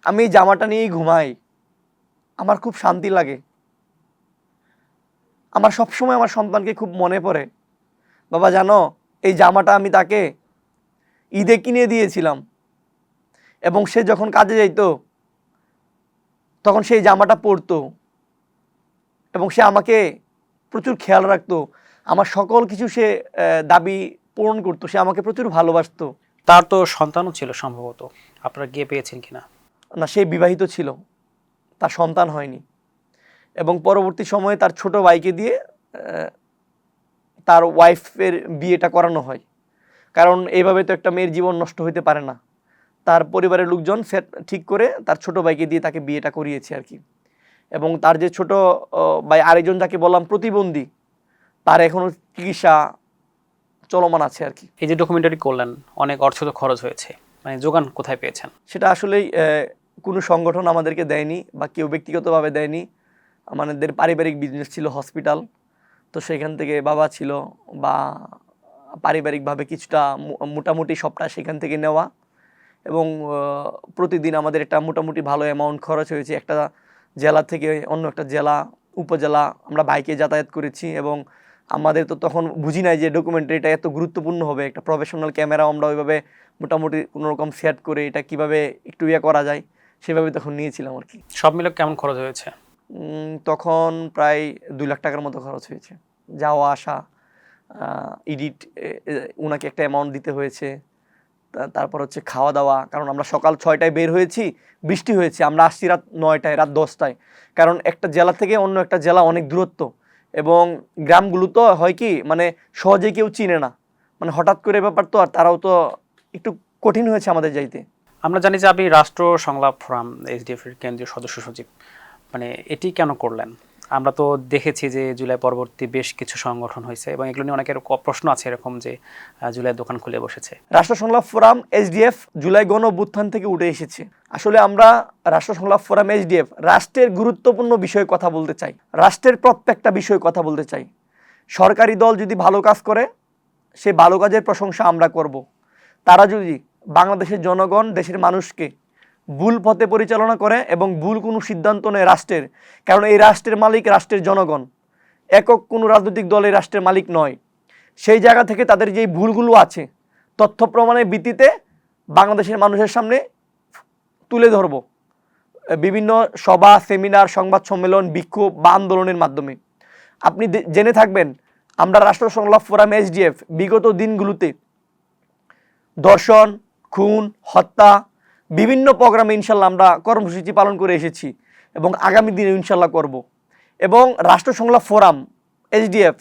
আমি এই জামাটা নিয়েই ঘুমাই, আমার খুব শান্তি লাগে, আমার সবসময় আমার সন্তানকে খুব মনে পড়ে। বাবা জানো, এই জামাটা আমি তাকে ঈদে কিনে দিয়েছিলাম এবং সে যখন কাজে যাইতো তখন সেই জামাটা পরতো এবং সে আমাকে প্রচুর খেয়াল রাখতো, আমার সকল কিছু সে দাবি পূরণ করতো, সে আমাকে প্রচুর ভালোবাসতো। তার তো সন্তানও ছিল সম্ভবত, আপনারা গিয়ে পেয়েছেন কিনা? না, সে বিবাহিত ছিল, তার সন্তান হয়নি এবং পরবর্তী সময়ে তার ছোট ভাইকে দিয়ে তার ওয়াইফের বিয়েটা করানো হয়, কারণ এইভাবে তো একটা মেয়ের জীবন নষ্ট হইতে পারে না। তার পরিবারের লোকজন সেট ঠিক করে তার ছোট ভাইকে দিয়ে তাকে বিয়েটা করিয়েছে আর কি। এবং তার যে ছোট ভাই আরেকজন যাকে বললাম প্রতিবন্ধী, তার এখনও চিকিৎসা চলমান আছে আর কি। এই যে ডকুমেন্টারি করলেন, অনেক অর্থ তো খরচ হয়েছে, মানে যোগান কোথায় পেয়েছেন? সেটা আসলেই কোনো সংগঠন আমাদেরকে দেয়নি বা কেউ ব্যক্তিগতভাবে দেয়নি। আমাদের পারিবারিক বিজনেস ছিল হসপিটাল, তো সেখান থেকে বাবা ছিল বা পারিবারিকভাবে কিছুটা মোটামুটি সবটা সেখান থেকে নেওয়া এবং প্রতিদিন আমাদের একটা মোটামুটি ভালো অ্যামাউন্ট খরচ হয়েছে। একটা জেলা থেকে অন্য একটা জেলা উপজেলা আমরা বাইকে যাতায়াত করেছি এবং আমাদের তো তখন বুঝি নাই যে ডকুমেন্টারিটা এত গুরুত্বপূর্ণ হবে। একটা প্রফেশনাল ক্যামেরা আমরা ওইভাবে মোটামুটি কোনোরকম সেট করে এটা কিভাবে একটু করা যায় সেভাবে তখন নিয়েছিলাম আর কি। সব মিলে কেমন খরচ হয়েছে? তখন প্রায় 2 লাখ টাকার মতো খরচ হয়েছে, যাওয়া আসা, এডিট, ওনাকে একটা অ্যামাউন্ট দিতে হয়েছে, তারপর হচ্ছে খাওয়া দাওয়া, কারণ আমরা সকাল 6টায় বের হয়েছি, বৃষ্টি হয়েছে, আমরা আসছি রাত 9টায়, রাত 10টায়, কারণ একটা জেলা থেকে অন্য একটা জেলা অনেক দূরত্ব এবং গ্রামগুলো তো হয় কি মানে সহজে কেউ চিনে না, মানে হঠাৎ করে ব্যাপার তো, আর তারাও তো একটু কঠিন হয়েছে আমাদের যাইতে। আমরা জানি যে আপনি রাষ্ট্র সংলাপ ফোরাম এইচডিএফ এর কেন্দ্রীয় সদস্য সচিব, মানে এটি কেন করলেন? আমরা তো দেখেছি যে জুলাই পরবর্তী বেশ কিছু সংগঠন হয়েছে এবং এগুলো নিয়ে অনেকের প্রশ্ন আছে এরকম যে জুলাই দোকান খুলে বসেছে। রাষ্ট্র সংলাপ ফোরাম এইচডিএফ জুলাই গণ অভ্যুত্থান থেকে উঠে এসেছে। আসলে আমরা রাষ্ট্র সংলাপ ফোরাম এইচডিএফ রাষ্ট্রের গুরুত্বপূর্ণ বিষয়ে কথা বলতে চাই, রাষ্ট্রের প্রত্যেকটা বিষয়ে কথা বলতে চাই। সরকারি দল যদি ভালো কাজ করে সে ভালো কাজের প্রশংসা আমরা করব। তারা যদি বাংলাদেশের জনগণ দেশের মানুষকে ভুল পথে পরিচালনা করে এবং ভুল কোনো সিদ্ধান্ত নেয় রাষ্ট্রের, কারণ এই রাষ্ট্রের মালিক রাষ্ট্রের জনগণ, একক কোনো রাজনৈতিক দল এই রাষ্ট্রের মালিক নয়। সেই জায়গা থেকে তাদের যেই ভুলগুলো আছে তথ্য প্রমাণের ভিত্তিতে বাংলাদেশের মানুষের সামনে তুলে ধরব বিভিন্ন সভা, সেমিনার, সংবাদ সম্মেলন, বিক্ষোভ বা আন্দোলনের মাধ্যমে। আপনি জেনে থাকবেন আমরা রাষ্ট্র সংলাপ ফোরাম এইচডিএফ বিগত দিনগুলোতে ধর্ষণ, খুন, হত্যা বিভিন্ন প্রোগ্রামে ইনশাল্লাহ আমরা কর্মসূচি পালন করে এসেছি এবং আগামী দিনে ইনশাল্লাহ করব। এবং রাষ্ট্র সংলাপ ফোরাম এইচডিএফ,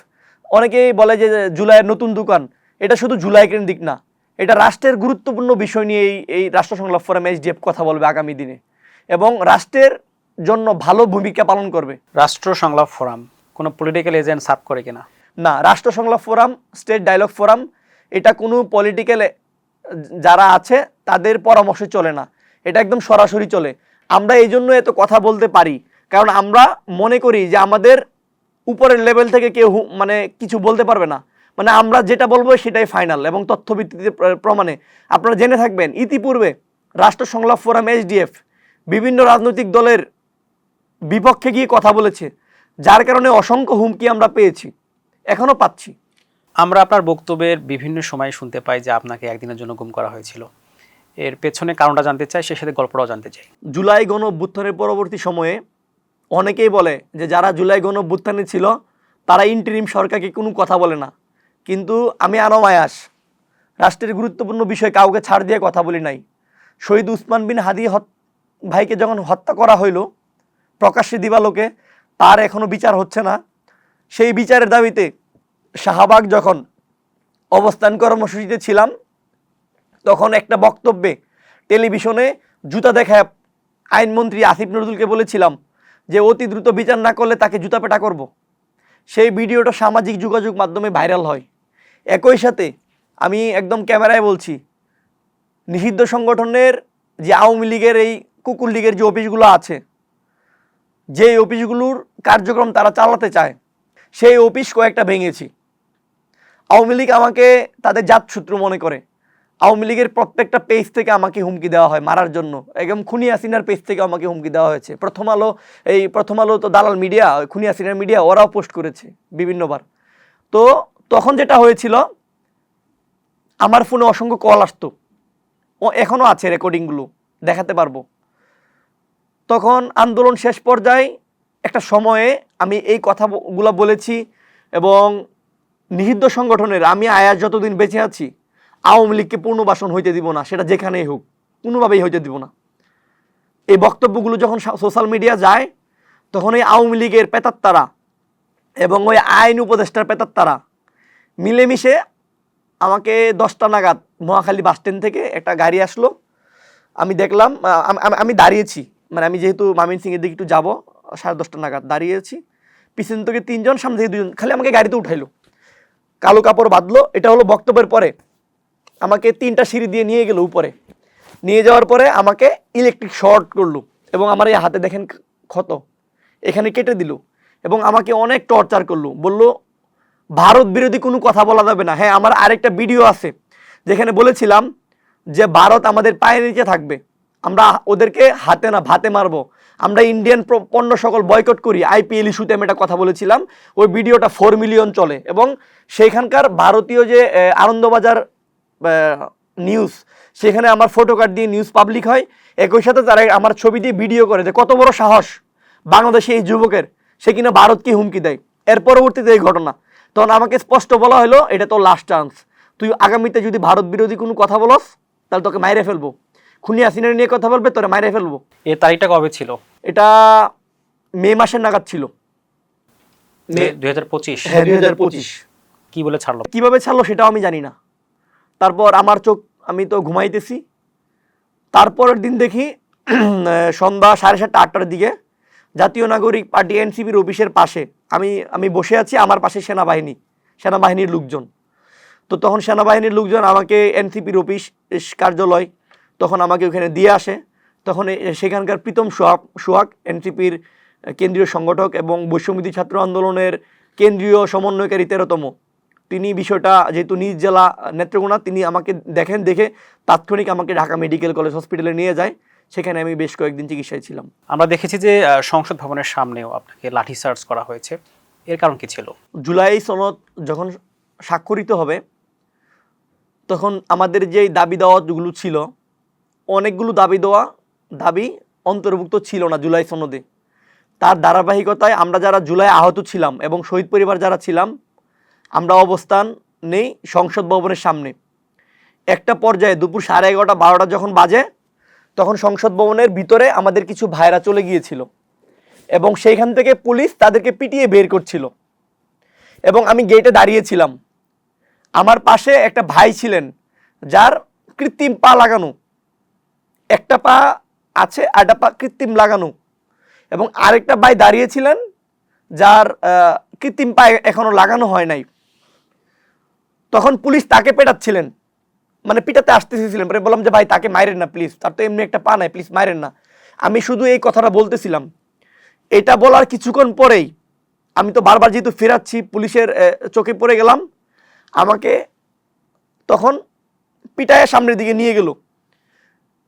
অনেকেই বলে যে জুলাইয়ের নতুন দোকান, এটা শুধু জুলাই কেন্দ্রিক না, এটা রাষ্ট্রের গুরুত্বপূর্ণ বিষয় নিয়ে এই রাষ্ট্র সংলাপ ফোরাম এইচডিএফ কথা বলবে আগামী দিনে এবং রাষ্ট্রের জন্য ভালো ভূমিকা পালন করবে। রাষ্ট্র সংলাপ ফোরাম কোনো পলিটিক্যাল এজেন্ট সার্ভ করে কিনা? না, রাষ্ট্র সংলাপ ফোরাম স্টেট ডায়ালগ ফোরাম, এটা কোনো পলিটিক্যাল যারা আছে তাদের পরামর্শে চলে না, এটা একদম সরাসরি চলে। আমরা এই জন্য এত কথা বলতে পারি কারণ আমরা মনে করি যে আমাদের উপরের লেভেল থেকে কেউ মানে কিছু বলতে পারবে না, মানে আমরা যেটা বলবো সেটাই ফাইনাল এবং তথ্যভিত্তিতে প্রমাণে। আপনারা জেনে থাকবেন ইতিপূর্বে রাষ্ট্র সংলাপ ফোরাম এইচডিএফ বিভিন্ন রাজনৈতিক দলের বিপক্ষে গিয়ে কথা বলেছে, যার কারণে অসংখ্য হুমকি আমরা পেয়েছি, এখনও পাচ্ছি। আমরা আপনার বক্তব্যের বিভিন্ন সময় শুনতে পাই যে আপনাকে একদিনের জন্য গুম করা হয়েছিল, এর পেছনে কারণটা জানতে চাই, সে সাথে গল্পটাও জানতে চাই। জুলাই গণ অভ্যুত্থানের পরবর্তী সময়ে অনেকেই বলে যে যারা জুলাই গণ অভ্যুত্থানে ছিল তারা ইন্টারিম সরকারকে কোনো কথা বলে না, কিন্তু আমি আনমায়াস রাষ্ট্রের গুরুত্বপূর্ণ বিষয় কাউকে ছাড় দিয়ে কথা বলি নাই। শহীদ উসমান বিন হাদি ভাইকে যখন হত্যা করা হইল প্রকাশ্যে দিবালোকে, তার এখনও বিচার হচ্ছে না। সেই বিচারের দাবিতে শাহবাগ যখন অবস্থান কর্মসূচিতে ছিলাম তখন একটা বক্তব্যে টেলিভিশনে জুতা দেখায় আইনমন্ত্রী আসিফ নজরুলকে বলেছিলাম যে অতি দ্রুত বিচার না করলে তাকে জুতা পেটা করব। সেই ভিডিওটা সামাজিক যোগাযোগ মাধ্যমে ভাইরাল হয়। একই সাথে আমি একদম ক্যামেরায় বলছি, নিষিদ্ধ সংগঠনের যে আওয়ামী লীগের এই কুকুর লীগের যে অফিসগুলো আছে, যে অফিসগুলোর কার্যক্রম তারা চালাতে চায়, সেই অফিস কয়েকটা ভেঙেছি। আওয়ামী লীগ আমাকে তাদের জাতশত্রু মনে করে। আওয়ামী লীগের প্রত্যেকটা পেজ থেকে আমাকে হুমকি দেওয়া হয় মারার জন্য। একদম খুনি হাসিনার পেজ থেকে আমাকে হুমকি দেওয়া হয়েছে। প্রথম আলো তো দালাল মিডিয়া, খুনি হাসিনার মিডিয়া, ওরাও পোস্ট করেছে বিভিন্নবার। তো তখন যেটা হয়েছিল, আমার ফোনে অসংখ্য কল আসতো, এখনও আছে রেকর্ডিংগুলো, দেখাতে পারবো। তখন আন্দোলন শেষ পর্যায়ে একটা সময়ে আমি এই কথাগুলো বলেছি, এবং নিষিদ্ধ সংগঠনের আমি আয়াজ যতদিন বেঁচে আছি আওয়ামী লীগকে পুনর্বাসন হইতে দিব না, সেটা যেখানেই হোক, কোনোভাবেই হইতে দিব না। এই বক্তব্যগুলো যখন সোশ্যাল মিডিয়া যায়, তখন এই আওয়ামী লীগের পেতাত্তারা এবং ওই আইন উপদেষ্টার পেতাত্তারা মিলেমিশে আমাকে 10টা নাগাদ মহাখালী বাসস্ট্যান্ড থেকে একটা গাড়ি আসলো। আমি দেখলাম, আমি দাঁড়িয়েছি, মানে আমি যেহেতু ময়মনসিংহের দিকে একটু যাবো, 10:30 নাগাদ দাঁড়িয়েছি। পিছন থেকে 3 জন, সামনে থেকে 2 জন, খালি আমাকে গাড়িতে উঠাইলো, কালো কাপড় বাঁধলো। এটা হলো বক্তব্যের পরে। আমাকে 3টা সিঁড়ি দিয়ে নিয়ে গেল উপরে। নিয়ে যাওয়ার পরে আমাকে ইলেকট্রিক শর্ট করলো, এবং আমার এই হাতে দেখেন ক্ষত, এখানে কেটে দিল, এবং আমাকে অনেক টর্চার করলো। বলল ভারত বিরোধী কোনো কথা বলা যাবে না। হ্যাঁ, আমার আরেকটা ভিডিও আছে যেখানে বলেছিলাম যে ভারত আমাদের পায়ের নিচে থাকবে, আমরা ওদেরকে হাতে না ভাতে মারবো, আমরা ইন্ডিয়ান পণ্য সকল বয়কট করি, IPL ইস্যুতে আমি একটা কথা বলেছিলাম। ওই ভিডিওটা 4 মিলিয়ন চলে, এবং সেইখানকার ভারতীয় যে আনন্দবাজার নিউজ, সেখানে আমার ফটো কার্ড দিয়ে নিউজ পাবলিক হয়। একই সাথে তারা আমার ছবি দিয়ে ভিডিও করে যে কত বড় সাহস বাংলাদেশে এই যুবকের, সে কিনা ভারতকে হুমকি দেয়। এর পরবর্তীতে এই ঘটনা, তখন আমাকে স্পষ্ট বলা হলো এটা তো লাস্ট চান্স, তুই আগামীতে যদি ভারত বিরোধী কোনো কথা বলস তাহলে তোকে মাইরে ফেলবো, খুনি হাসিনা নিয়ে কথা বলবে তোরে মাইরে ফেলবো। এই তারিখটা কবে ছিল? এটা মে মাসের নাগাদ ছিল। 2025? হ্যাঁ, 2025। কি বলে ছাড়লো? কিভাবে ছাড়লো সেটাও আমি জানি না। তারপর আমার চোখ, আমি তো ঘুমাইতেছি, তারপরের দিন দেখি সন্ধ্যা 7:30 8টার দিকে জাতীয় নাগরিক পার্টি NCPর অফিসের পাশে আমি বসে আছি, আমার পাশে সেনাবাহিনীর লোকজন। তো তখন সেনাবাহিনীর লোকজন আমাকে NCPর অফিস কার্যালয় তখন আমাকে ওখানে দিয়ে আসে। তখন সেখানকার প্রীতম সোহাগ NCPর কেন্দ্রীয় সংগঠক এবং বৈষম্যবিরোধী ছাত্র আন্দোলনের কেন্দ্রীয় সমন্বয়কারী 13তম, তিনি বিষয়টা যেহেতু নিজ জেলা নেত্রকোনা, তিনি আমাকে দেখে তাৎক্ষণিক আমাকে ঢাকা মেডিকেল কলেজ হসপিটালে নিয়ে যায়। সেখানে আমি বেশ কয়েকদিন চিকিৎসায় ছিলাম। আমরা দেখেছি যে সংসদ ভবনের সামনেও আপনাকে লাঠিচার্জ করা হয়েছে, এর কারণ কি ছিল? জুলাই সনদ যখন স্বাক্ষরিত হবে, তখন আমাদের যে দাবি দাওয়াতগুলো ছিল, অনেকগুলো দাবি অন্তর্ভুক্ত ছিল না জুলাই সনদে। তার ধারাবাহিকতায় আমরা যারা জুলাই আহত ছিলাম এবং শহীদ পরিবার যারা ছিলাম, আমরা অবস্থান নেই সংসদ ভবনের সামনে। একটা পর্যায়ে দুপুর 11:30 12টা যখন বাজে, তখন সংসদ ভবনের ভিতরে আমাদের কিছু ভাইরা চলে গিয়েছিল, এবং সেইখান থেকে পুলিশ তাদেরকে পিটিয়ে বের করছিল, এবং আমি গেটে দাঁড়িয়েছিলাম। আমার পাশে একটা ভাই ছিলেন যার কৃত্রিম পা লাগানো, একটা পা আছে আর একটা পা কৃত্রিম লাগানো, এবং আরেকটা ভাই দাঁড়িয়েছিলেন যার কৃত্রিম পা এখনো লাগানো হয় নাই। তখন পুলিশ তাকে পেটাচ্ছিলেন, মানে পিটাতে আসতেছিলেন। পরে বললাম যে ভাই তাকে মাইরেন না প্লিজ, তার তো এমনি একটা পা নাই, প্লিজ মাইরেন না। আমি শুধু এই কথাটা বলতেছিলাম। এটা বলার কিছুক্ষণ পরেই আমি তো বারবার যেহেতু ফেরাচ্ছি, পুলিশের চোখে পড়ে গেলাম। আমাকে তখন পিটায় সামনের দিকে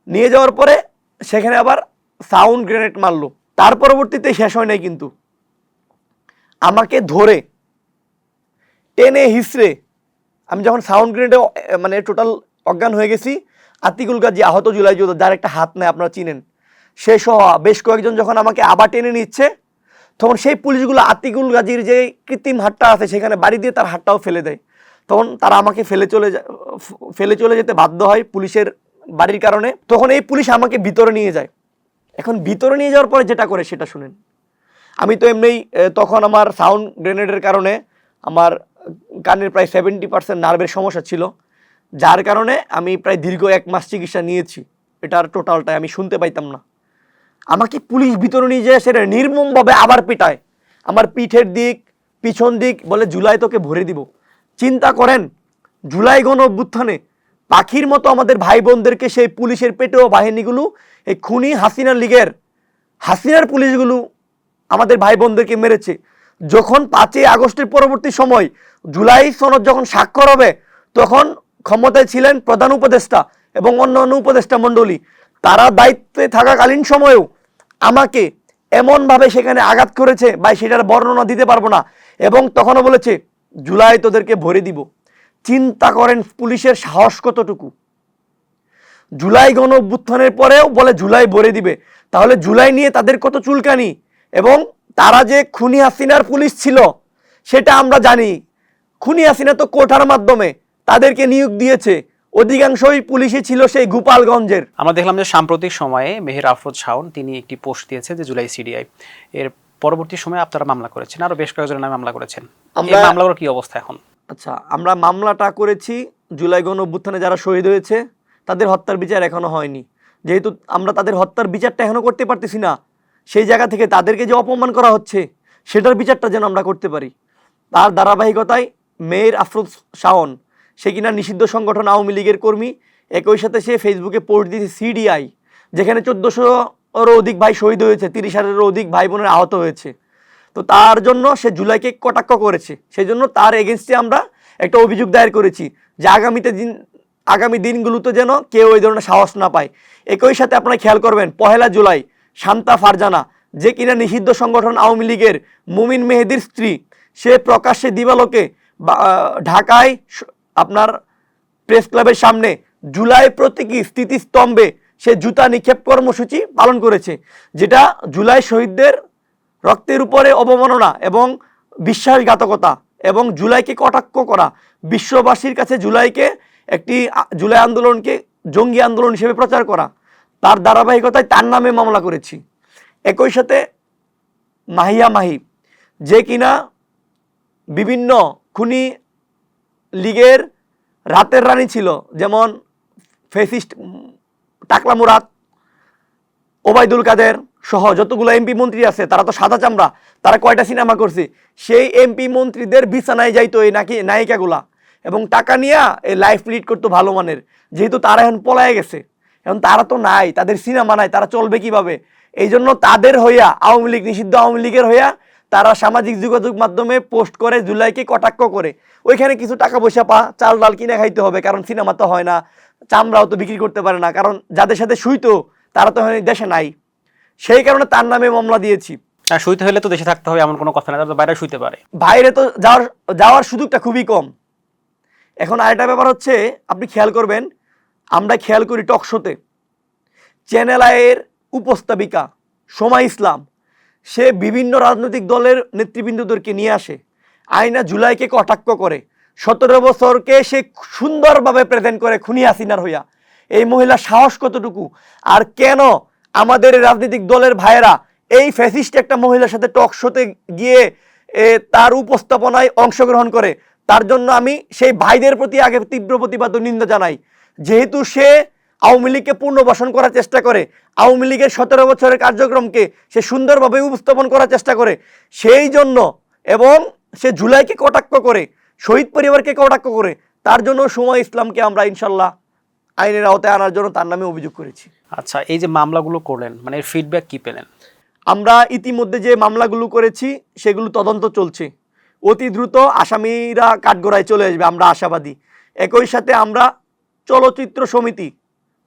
নিয়ে যাওয়ার পরে সেখানে আবার সাউন্ড গ্রেনেড মারলো। তার পরবর্তীতে শেষ হয় নাই, কিন্তু আমাকে ধরে টেনে হিসড়ে, আমি যখন সাউন্ড গ্রেনেডে মানে টোটাল অজ্ঞান হয়ে গেছি, আতিকুল গাজী আহত জুলাই যোদ্ধা, যার একটা হাত নেই আপনারা চিনেন, সে সহ বেশ কয়েকজন যখন আমাকে আবার টেনে নিচ্ছে, তখন সেই পুলিশগুলো আতিকুল গাজীর যে কৃত্রিম হাতটা আছে সেখানে বাড়ি দিয়ে তার হাতটাও ফেলে দেয়। তখন তারা আমাকে ফেলে চলে যেতে বাধ্য হয় পুলিশের বাড়ির কারণে। তখন এই পুলিশ আমাকে ভিতরে নিয়ে যায়। এখন ভিতরে নিয়ে যাওয়ার পরে যেটা করে সেটা শুনেন। আমি তো এমনিই তখন আমার সাউন্ড গ্রেনেডের কারণে আমার কানের প্রায় 70% নার্ভের সমস্যা ছিল, যার কারণে আমি প্রায় দীর্ঘ 1 মাস চিকিৎসা নিয়েছি। এটার টোটালটাই আমি শুনতে পাইতাম না। আমাকে পুলিশ ভিতরে নিয়ে যায়, সেটা নির্মমভাবে আবার পিটায়, আমার পিঠের দিক পিছন দিক, বলে জুলাই তোকে ভরে দিব। চিন্তা করেন, জুলাই গণ অভ্যুত্থানে পাখির মতো আমাদের ভাই বোনদেরকে সেই পুলিশের পেটেও বাহিনীগুলো, এই খুনি হাসিনার পুলিশগুলো আমাদের ভাই বোনদেরকে মেরেছে। যখন 5ই আগস্টের পরবর্তী সময় জুলাই সনদ যখন স্বাক্ষর হবে, তখন ক্ষমতায় ছিলেন প্রধান উপদেষ্টা এবং অন্যান্য উপদেষ্টা মণ্ডলী, তারা দায়িত্বে থাকাকালীন সময়েও আমাকে এমনভাবে সেখানে আঘাত করেছে ভাই, সেটার বর্ণনা দিতে পারবো না। এবং তখনও বলেছে জুলাই তোদেরকে ভরে দিব। চিন্তা করেন পুলিশের সাহস কতটুকু। জুলাই গণ অভ্যুত্থানের পরেও বলে জুলাই ভরে দিবে। তাহলে জুলাই নিয়ে তাদের কত চুলকানি। এবং তারা যে খুনি হাসিনার পুলিশ ছিল সেটা আমরা জানি। খুনি হাসিনা তো কোটার মাধ্যমে তাদেরকে নিয়োগ দিয়েছে, অধিকাংশই পুলিশই ছিল সেই গোপালগঞ্জের। আমরা দেখলাম যে সাম্প্রতিক সময়ে মেহের আফরোজ শাওন তিনি একটি পোস্ট দিয়েছে যে জুলাই সিডিআই এর পরবর্তী সময়ে আপনারা মামলা করেছেন, আরো বেশ কয়েকজনের নামে মামলা করেছেন। এই মামলাগুলোর কি অবস্থা এখন? আচ্ছা, আমরা মামলাটা করেছি, জুলাই গণ অভ্যুত্থানে যারা শহীদ হয়েছে তাদের হত্যার বিচার এখনো হয়নি। যেহেতু আমরা তাদের হত্যার বিচারটা এখনো করতে পারতেছি না, সেই জায়গা থেকে তাদেরকে যে অপমান করা হচ্ছে সেটার বিচারটা যেন আমরা করতে পারি, তার ধারাবাহিকতায় মেহের আফরোজ শাওন, সে কিনা নিষিদ্ধ সংগঠন আওয়ামী লীগের কর্মী, একই সাথে সে ফেসবুকে পোস্ট দিয়েছে সিডিআই, যেখানে 1400-এরও অধিক ভাই শহীদ হয়েছে, 30,000-এরও অধিক ভাই বোনের আহত হয়েছে। তো তার জন্য সে জুলাইকে কটাক্ষ করেছে, সেই জন্য তার এগেনস্টে আমরা একটা অভিযোগ দায়ের করেছি যে আগামী দিনগুলোতে যেন কেউ ওই ধরনের সাহস না পায়। একই সাথে আপনারা খেয়াল করবেন, 1 জুলাই শান্তা ফারজানা, যে কিনা নিষিদ্ধ সংগঠন আওয়ামী লীগের মুমিন মেহেদির স্ত্রী, সে প্রকাশ্যে দিবালোকে ঢাকায় আপনার প্রেস ক্লাবের সামনে জুলাই প্রতীকী স্মৃতিস্তম্ভে সে জুতা নিক্ষেপ কর্মসূচি পালন করেছে, যেটা জুলাই শহীদদের রক্তের উপরে অবমাননা এবং বিশ্বাসঘাতকতা এবং জুলাইকে কটাক্ষ করা, বিশ্ববাসীর কাছে জুলাই আন্দোলনকে জঙ্গি আন্দোলন হিসেবে প্রচার করা, তার ধারাবাহিকতায় তার নামে মামলা করেছি। একই সাথে মাহিয়া মাহি, যে কিনা বিভিন্ন খুনি লীগের রাতের রানী ছিল, যেমন ফেসিস্ট টাকলা মুরাদ, ওবায়দুল কাদের সহ যতগুলো এমপি মন্ত্রী আছে, তারা তো সাদা চামড়া, তারা কয়টা সিনেমা করছে, সেই এমপি মন্ত্রীদের বিছানায় যাইতো এই নায়িকাগুলা, এবং টাকা নিয়ে এই লাইফ লিড করতো ভালো মানের। যেহেতু তারা এখন পলায় গেছে, এখন তারা তো নাই, তাদের সিনেমা নাই, তারা চলবে কিভাবে? এই জন্য তাদের হইয়া আওয়ামী লীগ, নিষিদ্ধ আওয়ামী লীগের হইয়া তারা সামাজিক যোগাযোগ মাধ্যমে পোস্ট করে, জুলাইকে কটাক্ষ করে। ওইখানে কিছু টাকা পয়সা চাল ডাল কিনে খাইতে হবে, কারণ সিনেমা তো হয় না, চামড়াও তো বিক্রি করতে পারে না, কারণ যাদের সাথে শুইতো তারা তো দেশে নাই। সেই কারণে তার নামে মামলা দিয়েছি। শুইতে হলে তো দেশে থাকতে হবে এমন কোনো কথা না, তারা তো বাইরে শুইতে পারে। বাইরে তো যাওয়ার সুযোগটা খুবই কম। এখন আরেকটা ব্যাপার হচ্ছে, আপনি খেয়াল করবেন, আমরা খেয়াল করি টক শোতে চ্যানেল আইয়ের উপস্থাপিকা সোমা ইসলাম, সে বিভিন্ন রাজনৈতিক দলের নেতৃবৃন্দদেরকে নিয়ে আসে, আয়না জুলাইকে কটাক্ষ করে, 17 বছরকে সে সুন্দরভাবে প্রেজেন্ট করে খুনি হাসিনার হইয়া। এই মহিলা সাহস কতটুকু, আর কেন আমাদের রাজনৈতিক দলের ভাইয়েরা এই ফ্যাসিস্ট একটা মহিলার সাথে টক শোতে গিয়ে তার উপস্থাপনায় অংশগ্রহণ করে? তার জন্য আমি সেই ভাইদের প্রতি আগে তীব্র প্রতিবাদ ও নিন্দা জানাই। যেহেতু সে আওয়ামী লীগকে পুনর্বাসন করার চেষ্টা করে, আওয়ামী লীগের 17 বছরের কার্যক্রমকে সে সুন্দরভাবে উপস্থাপন করার চেষ্টা করে, সেই জন্য, এবং সে জুলাইকে কটাক্ষ করে, শহীদ পরিবারকে কটাক্ষ করে, তার জন্য সোমা ইসলামকে আমরা ইনশাল্লাহ আইনের আওতায় আনার জন্য তার নামে অভিযোগ করেছি। আচ্ছা, এই যে মামলাগুলো করলেন, মানে এর ফিডব্যাক কি পেলেন? আমরা ইতিমধ্যে যে মামলাগুলো করেছি সেগুলো তদন্ত চলছে, অতি দ্রুত আসামিরা কাঠগড়ায় চলে আসবে, আমরা আশাবাদী। একই সাথে আমরা চলচ্চিত্র সমিতি,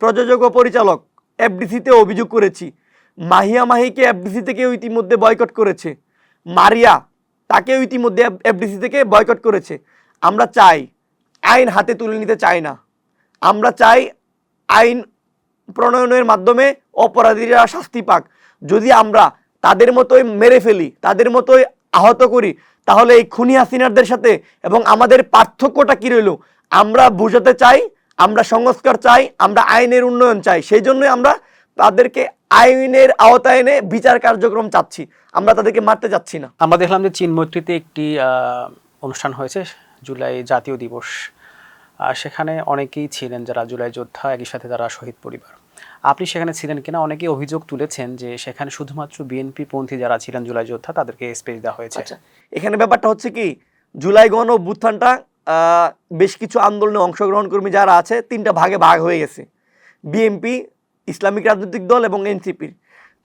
প্রযোজক ও পরিচালক এফডিসিতে অভিযোগ করেছি। মাহিয়া মাহিকে এফডিসি থেকেও ইতিমধ্যে বয়কট করেছে, মারিয়া তাকেও ইতিমধ্যে এফডিসি থেকে বয়কট করেছে। আমরা চাই, আইন হাতে তুলে নিতে চাই না, আমরা চাই আইন প্রণয়নের মাধ্যমে অপরাধীরা শাস্তি পাক। যদি আমরা তাদের মতোই মেরে ফেলি, তাদের মতোই আহত করি, তাহলে এই খুনি হাসিনারদের সাথে এবং আমাদের পার্থক্যটা কী রইল? আমরা বুঝাতে চাই, আমরা সংস্কার চাই, আমরা আইনের উন্নয়ন চাই। সেই জন্যই আমরা তাদেরকে আইনের আওতায় এনে বিচার কার্যক্রম চাচ্ছি, আমরা তাদেরকে মারতে চাচ্ছি না। আমরা দেখলাম যে চীন মৈত্রীতে একটি অনুষ্ঠান হয়েছে, জুলাই জাতীয় দিবস সেখানে অনেকেই ছিলেন যারা জুলাই যোদ্ধা, একই সাথে যারা শহীদ পরিবার। আপনি সেখানে ছিলেন কিনা? অনেকেই অভিযোগ তুলেছেন যে সেখানে শুধুমাত্র বিএনপি পন্থী যারা ছিলেন জুলাই যোদ্ধা তাদেরকে স্পেস দেওয়া হয়েছে। আচ্ছা, এখানে ব্যাপারটা হচ্ছে কি, জুলাই গণ অভ্যুত্থানটা বেশ কিছু আন্দোলনে অংশগ্রহণ কর্মী যারা আছে তিনটা ভাগে ভাগ হয়ে গেছে, বিএনপি, ইসলামিক রাজনৈতিক দল এবং এনসিপির।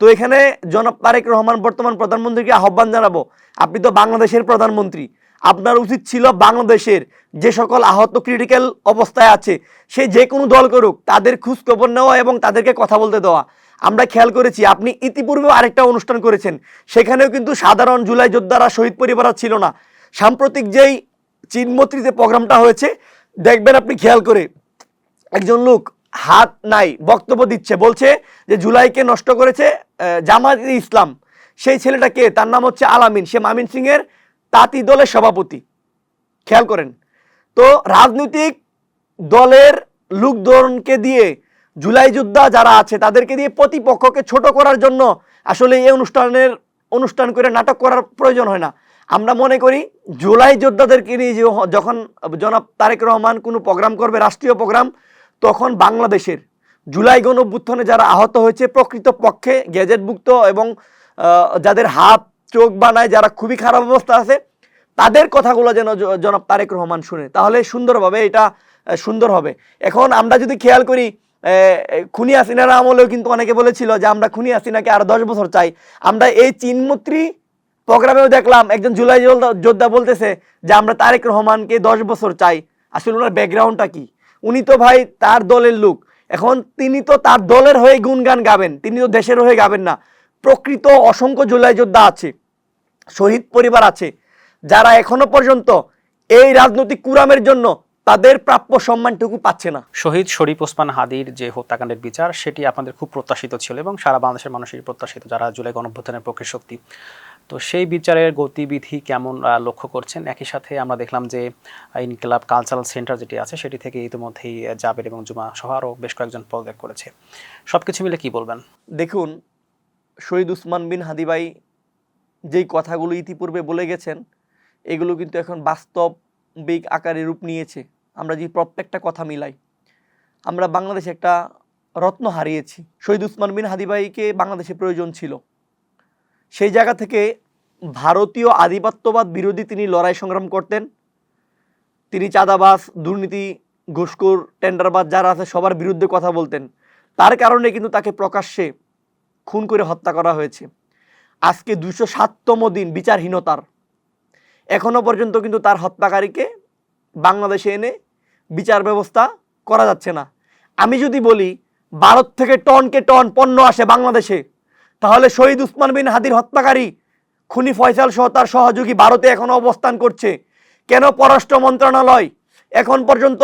তো এখানে জনাব তারেক রহমান বর্তমান প্রধানমন্ত্রীকে আহ্বান জানাবো, আপনি তো বাংলাদেশের প্রধানমন্ত্রী, আপনার উচিত ছিল বাংলাদেশের যে সকল আহত ক্রিটিক্যাল অবস্থায় আছে, সে যে কোনো দল করুক, তাদের খোঁজ খবর নেওয়া এবং তাদেরকে কথা বলতে দেওয়া। আমরা খেয়াল করেছি আপনি ইতিপূর্বে আরেকটা অনুষ্ঠান করেছেন, সেখানেও কিন্তু সাধারণ জুলাই যোদ্ধারা, শহীদ পরিবার ছিল না। সাম্প্রতিক যেই চিনমত্রীতে প্রোগ্রামটা হয়েছে, দেখবেন আপনি খেয়াল করে, একজন লোক হাত নাই বক্তব্য দিচ্ছে, বলছে যে জুলাইকে নষ্ট করেছে জামায়াত ইসলাম। সেই ছেলেটা কে? তার নাম হচ্ছে আলামিন, সে মামিন সিং এর তাঁতি দলের সভাপতি। খেয়াল করেন তো, রাজনৈতিক দলের লোকজনকে দিয়ে, জুলাই যোদ্ধা যারা আছে তাদেরকে দিয়ে প্রতিপক্ষকে ছোট করার জন্য আসলে এই অনুষ্ঠান করে নাটক করার প্রয়োজন হয় না। আমরা মনে করি জুলাই যোদ্ধাদেরকে নিয়ে যখন জনাব তারেক রহমান কোনো প্রোগ্রাম করবে, রাষ্ট্রীয় প্রোগ্রাম, তখন বাংলাদেশের জুলাই গণ অভ্যুত্থানে যারা আহত হয়েছে প্রকৃত পক্ষে গ্যাজেটভুক্ত এবং যাদের হাত চোখ বানায়, যারা খুবই খারাপ অবস্থা আছে, তাদের কথাগুলো যেন জনাব তারেক রহমান শুনে, তাহলে সুন্দরভাবে এটা সুন্দর হবে। এখন আমরা যদি খেয়াল করি, খুনি হাসিনার আমলেও কিন্তু অনেকে বলেছিল যে আমরা খুনি হাসিনাকে আরো 10 বছর চাই। আমরা এই চিনমৈত্রী প্রোগ্রামেও দেখলাম একজন জুলাই যোদ্ধা বলতেছে যে আমরা তারেক রহমানকে 10 বছর চাই। আসলে ওনার ব্যাকগ্রাউন্ডটা কি? উনি তো ভাই তার দলের লোক, এখন তিনি তো তার দলের হয়ে গুণগান গাবেন, তিনি তো দেশের হয়ে গাবেন না। প্রকৃত অসংখ্য জুলাই যোদ্ধা আছে, শহীদ পরিবার আছে, যারা এখনো পর্যন্ত এই রাজনৈতিক কুরামের জন্য তাদের প্রাপ্য সম্মানটুকু পাচ্ছে না। শহীদ শরীফ ওসমান হাদির যে হত্যাকাণ্ডের বিচার, সেটি আপনাদের খুব প্রত্যাশিত ছিল এবং সারা বাংলাদেশের মানুষের প্রত্যাশিত, যারা জুলাই গণঅভ্যুত্থানের পক্ষের শক্তি। তো সেই বিচারের গতিবিধি কেমন লক্ষ্য করছেন? একই সাথে আমরা দেখলাম যে ইনকিলাব কালচারাল সেন্টার যেটি আছে, সেটি থেকে ইতিমধ্যেই জাবের এবং জুমা সহ আরও বেশ কয়েকজন পদত্যাগ করেছে। সব কিছু মিলে কি বলবেন? দেখুন, শহীদ উসমান বিন হাদি ভাই যেই কথাগুলো ইতিপূর্বে বলে গেছেন, এগুলো কিন্তু এখন বাস্তবিক আকারে রূপ নিয়েছে। আমরা যে প্রত্যেকটা কথা মিলাই, আমরা বাংলাদেশে একটা রত্ন হারিয়েছি। শহীদ উসমান বিন হাদি ভাইকে বাংলাদেশে প্রয়োজন ছিল। সেই জায়গা থেকে ভারতীয় আধিপত্যবাদ বিরোধী তিনি লড়াই সংগ্রাম করতেন। তিনি চাঁদাবাজ, দুর্নীতি, ঘুষখোর, টেন্ডারবাজ যারা আছে সবার বিরুদ্ধে কথা বলতেন। তার কারণে কিন্তু তাকে প্রকাশ্যে খুন করে হত্যা করা হয়েছে। আজকে 207তম দিন বিচারহীনতার, এখনো পর্যন্ত কিন্তু তার হত্যাকারীকে বাংলাদেশে এনে বিচার ব্যবস্থা করা যাচ্ছে না। আমি যদি বলি ভারত থেকে টনকে টন পণ্য আসে বাংলাদেশে, তাহলে শহীদ উসমান বিন হাদির হত্যাকারী খুনি ফয়সাল সহ তার সহযোগী ভারতে এখনো অবস্থান করছে। কেন পররাষ্ট্র মন্ত্রণালয় এখন পর্যন্ত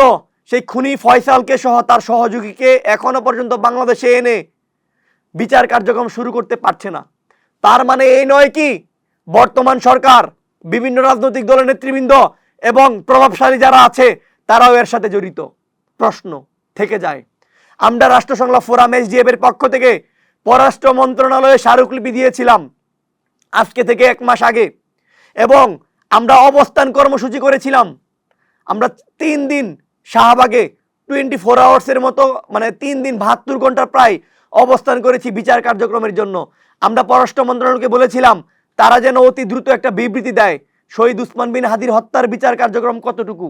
সেই খুনি ফয়সালকে সহ তার সহযোগীকে এখনো পর্যন্ত বাংলাদেশে এনে বিচার কার্যক্রম শুরু করতে পারছে না? তার মানে এই নয় কি বর্তমান সরকার, বিভিন্ন রাজনৈতিক দলের নেতৃবৃন্দ এবং প্রভাবশালী যারা আছে তারাও এর সাথে জড়িত? প্রশ্ন থেকে যায়। আমরা রাষ্ট্র সংলাপ ফোরাম SDF এর পক্ষ থেকে পররাষ্ট্র মন্ত্রণালয়ে স্মারকলিপি দিয়েছিলাম আজকে থেকে 1 মাস আগে, এবং আমরা অবস্থান কর্মসূচি করেছিলাম। আমরা 3 দিন শাহবাগে 24 আওয়ার্সের মতো, মানে 3 দিন 72 ঘন্টা প্রায় অবস্থান করেছি বিচার কার্যক্রমের জন্য। আমরা পররাষ্ট্র মন্ত্রণালয়কে বলেছিলাম তারা যেন অতি দ্রুত একটা বিবৃতি দেয় শহীদ উসমান বিন হাদির হত্যার বিচার কার্যক্রম কতটুকু,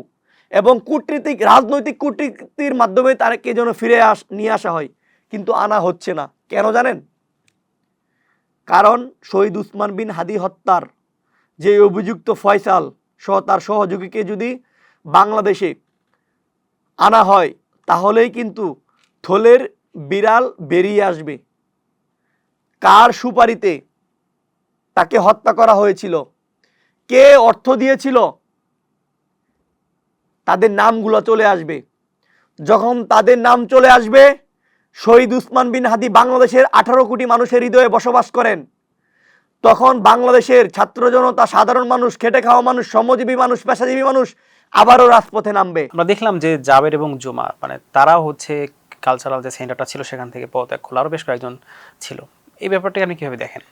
এবং কূটনীতিক রাজনৈতিক কূটনীতির মাধ্যমে তাকে যেন ফিরে নিয়ে আসা হয়। কিন্তু আনা হচ্ছে না। কেন জানেন? কারণ শহীদ উসমান বিন হাদি হত্যার যে অভিযুক্ত ফয়সাল সহ তার সহযোগীকে যদি বাংলাদেশে আনা হয়, তাহলেই কিন্তু থলের বিড়াল বেরিয়ে আসবে। কার সুপারিতে তাকে হত্যা করা হয়েছিল, কে অর্থ দিয়েছিল, তাদের নামগুলো চলে আসবে। যখন তাদের নাম চলে আসবে, শহীদ উসমান বিন হাদি বাংলাদেশের 18 কোটি মানুষের হৃদয়ে বসবাস করেন, তখন বাংলাদেশের ছাত্র জনতা, সাধারণ মানুষ, খেটে খাওয়া মানুষ, শ্রমজীবী মানুষ, পেশাজীবী মানুষ আবারও রাজপথে নামবে। আমরা দেখলাম যে জাবের এবং জুমা, মানে তারা হচ্ছে কালচারাল যে সেন্টারটা ছিল সেখান থেকে পদত্যাগ করলো, আরও বেশ কয়েকজন ছিল। এই ব্যাপারটাকে আপনি কীভাবে দেখেন?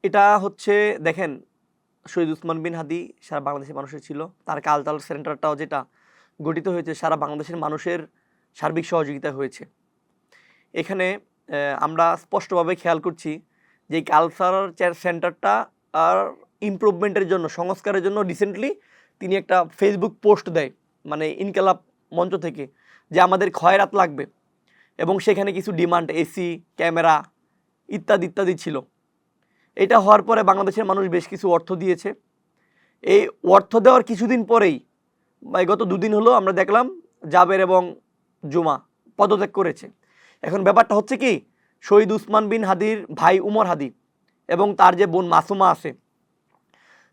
এটা হচ্ছে, দেখেন, শহীদ উসমান বিন হাদি সারা বাংলাদেশের মানুষের ছিল, তার কালচারাল সেন্টারটাও যেটা গঠিত হয়েছে সারা বাংলাদেশের মানুষের সার্বিক সহযোগিতা হয়েছে। এখানে আমরা স্পষ্টভাবে খেয়াল করছি যে কালচারাল সেন্টারটা আর ইমপ্রুভমেন্টের জন্য, সংস্কারের জন্য রিসেন্টলি তিনি একটা ফেসবুক পোস্ট দেয়, মানে ইনকালাব মঞ্চ থেকে, যে আমাদের খয়রাত লাগবে, এবং সেখানে কিছু ডিমান্ড, এসি, ক্যামেরা ইত্যাদি ইত্যাদি ছিল। এটা হওয়ার পরে বাংলাদেশের মানুষ বেশ কিছু অর্থ দিয়েছে। এই অর্থ দেওয়ার কিছুদিন পরেই, গত দুদিন হলো আমরা দেখলাম জাবের এবং জুমা পদত্যাগ করেছে। এখন ব্যাপারটা হচ্ছে কি, শহীদ উসমান বিন হাদির ভাই উমর হাদি এবং তার যে বোন মাসুমা আছে,